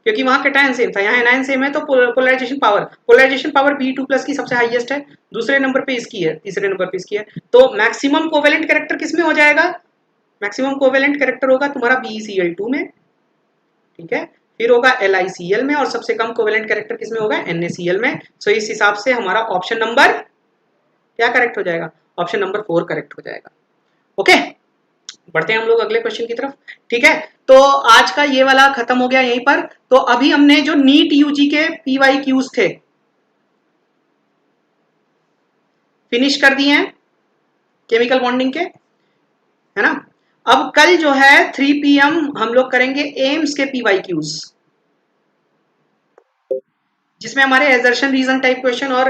क्योंकि वहां कैटायन सेम था, यहाँ एनायन सेम है, तो पोलराइजेशन पावर Be2+ की सबसे हाईएस्ट है, दूसरे नंबर पे इसकी है, तीसरे नंबर पे इसकी है। तो मैक्सिमम कोवेलेंट कैरेक्टर किसमें हो जाएगा, मैक्सिमम कोवेलेंट कैरेक्टर होगा तुम्हारा BeCl2 में, ठीक है, फिर होगा LiCl में, और सबसे कम कोवेलेंट कैरेक्टर किसमें होगा, NaCl में। सो इस हिसाब से हमारा ऑप्शन नंबर क्या करेक्ट हो जाएगा, ऑप्शन नंबर 4 करेक्ट हो जाएगा, ओके। बढ़ते हैं हम लोग अगले क्वेश्चन की तरफ, ठीक है। तो आज का ये वाला खत्म हो गया यहीं पर। तो अभी हमने जो नीट यूजी के PYQs थे फिनिश कर दिए हैं, केमिकल बॉन्डिंग के, है ना। अब कल जो है 3 PM हम लोग करेंगे एम्स के PYQs, जिसमें हमारे एजर्शन रीजन टाइप क्वेश्चन और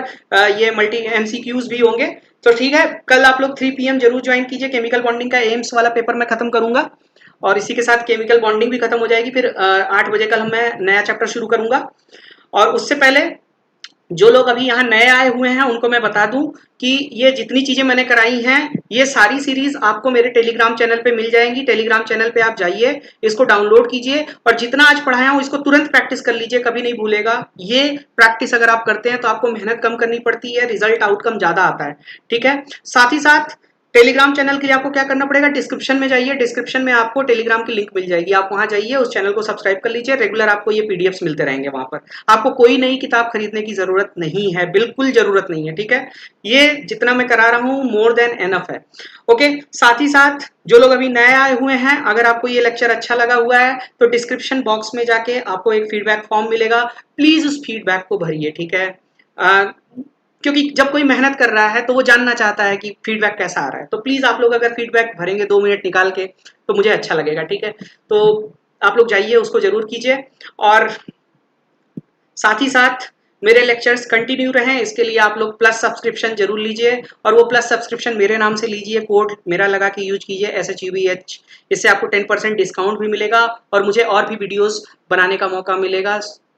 ये मल्टी MCQs भी होंगे। तो ठीक है, कल आप लोग 3 PM जरूर ज्वाइन कीजिए। केमिकल बॉन्डिंग का एम्स वाला पेपर मैं खत्म करूंगा और इसी के साथ केमिकल बॉन्डिंग भी खत्म हो जाएगी। फिर 8 बजे कल मैं नया चैप्टर शुरू करूंगा। और उससे पहले जो लोग अभी यहाँ नए आए हुए हैं उनको मैं बता दूं कि ये जितनी चीजें मैंने कराई हैं ये सारी सीरीज आपको मेरे टेलीग्राम चैनल पे मिल जाएंगी। टेलीग्राम चैनल पे आप जाइए, इसको डाउनलोड कीजिए और जितना आज पढ़ाया हूं इसको तुरंत प्रैक्टिस कर लीजिए, कभी नहीं भूलेगा। ये प्रैक्टिस अगर आप करते हैं तो आपको मेहनत कम करनी पड़ती है, रिजल्ट आउटकम ज्यादा आता है। ठीक है, साथ ही साथ टेलीग्राम चैनल के लिए आपको क्या करना पड़ेगा, डिस्क्रिप्शन में जाइए, डिस्क्रिप्शन में आपको टेलीग्राम की लिंक मिल जाएगी, आप वहां जाइए, उस चैनल को सब्सक्राइब कर लीजिए। रेगुलर आपको ये पीडीएफ्स मिलते रहेंगे वहां पर। आपको कोई नई किताब खरीदने की जरूरत नहीं है, बिल्कुल जरूरत नहीं है। ठीक है, ये जितना मैं करा रहा हूं मोर देन एनफ है। ओके, साथ ही साथ जो लोग अभी नए आए हुए हैं, अगर आपको ये लेक्चर अच्छा लगा हुआ है तो डिस्क्रिप्शन बॉक्स में जाके आपको एक फीडबैक फॉर्म मिलेगा, प्लीज उस फीडबैक को भरिए। ठीक है, क्योंकि जब कोई मेहनत कर रहा है तो वो जानना चाहता है कि फीडबैक कैसा आ रहा है। तो प्लीज आप लोग अगर फीडबैक भरेंगे 2 मिनट निकाल के तो मुझे अच्छा लगेगा। ठीक है, तो आप लोग जाइए, उसको जरूर कीजिए। और साथ ही साथ मेरे लेक्चर्स कंटिन्यू रहें इसके लिए आप लोग प्लस सब्सक्रिप्शन जरूर लीजिए, और वो प्लस सब्सक्रिप्शन मेरे नाम से लीजिए, कोड मेरा लगा के यूज कीजिए SHUBH। इससे आपको 10% डिस्काउंट भी मिलेगा और मुझे और भी वीडियोस बनाने का मौका मिलेगा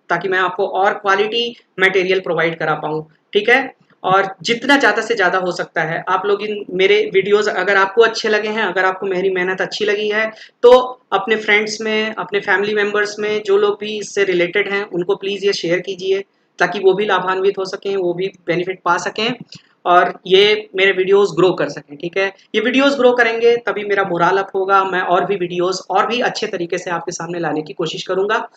ताकि मैं आपको और क्वालिटी मटेरियल प्रोवाइड करा पाऊँ। ठीक है, और जितना ज़्यादा से ज़्यादा हो सकता है आप लोग इन मेरे वीडियोस अगर आपको अच्छे लगे हैं, अगर आपको मेरी मेहनत अच्छी लगी है तो अपने फ्रेंड्स में, अपने फैमिली मेंबर्स में जो लोग भी इससे रिलेटेड हैं उनको प्लीज़ ये शेयर कीजिए ताकि वो भी लाभान्वित हो सकें, वो भी बेनिफिट पा सकें और ये मेरे वीडियोस ग्रो कर सकें। ठीक है, ये वीडियोस ग्रो करेंगे तभी मेरा मोरल अप होगा, मैं और भी वीडियोस और भी अच्छे तरीके से आपके सामने लाने की कोशिश करूंगा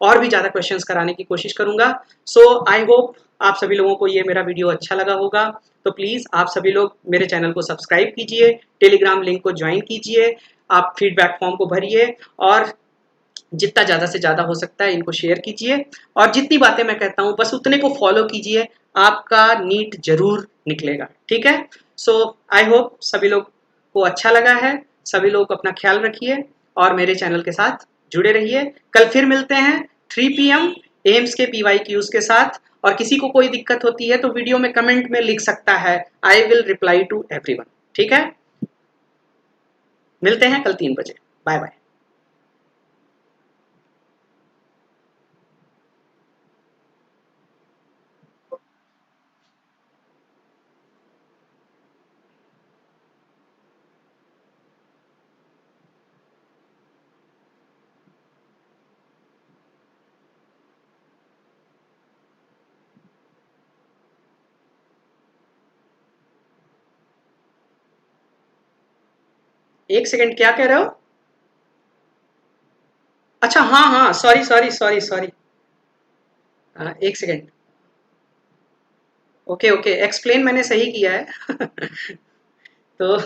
और भी ज़्यादा क्वेश्चंस कराने की कोशिश करूंगा। सो आई होप आप सभी लोगों को ये मेरा वीडियो अच्छा लगा होगा। तो प्लीज़ आप सभी लोग मेरे चैनल को सब्सक्राइब कीजिए, टेलीग्राम लिंक को ज्वाइन कीजिए, आप फीडबैक फॉर्म को भरिए और जितना ज़्यादा से ज़्यादा हो सकता है इनको शेयर कीजिए। और जितनी बातें मैं कहता हूँ बस उतने को फॉलो कीजिए, आपका नीट जरूर निकलेगा। ठीक है, सो आई होप सभी लोग को अच्छा लगा है। सभी लोग अपना ख्याल रखिए और मेरे चैनल के साथ जुड़े रहिए। कल फिर मिलते हैं 3 PM एम्स के PYQs के साथ। और किसी को कोई दिक्कत होती है तो वीडियो में कमेंट में लिख सकता है, I will reply to everyone. ठीक है, मिलते हैं कल 3 बजे। Bye bye. एक सेकंड, क्या कह रहे हो? अच्छा, हाँ हाँ, सॉरी सॉरी सॉरी सॉरी, एक सेकंड। ओके ओके, एक्सप्लेन मैंने सही किया है तो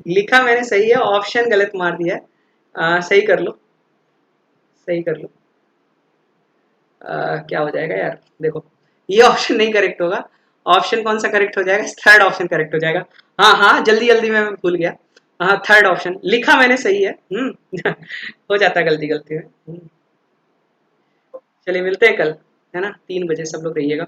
लिखा मैंने सही है, ऑप्शन गलत मार दिया है। सही कर लो, सही कर लो। क्या हो जाएगा यार, देखो ये ऑप्शन नहीं करेक्ट होगा। ऑप्शन कौन सा करेक्ट हो जाएगा, थर्ड ऑप्शन करेक्ट हो जाएगा। हाँ हाँ, जल्दी जल्दी मैं भूल गया। हाँ, थर्ड ऑप्शन लिखा मैंने सही है। हो जाता है गलती गलती में। चलिए मिलते हैं कल, है ना, 3 बजे सब लोग रहिएगा।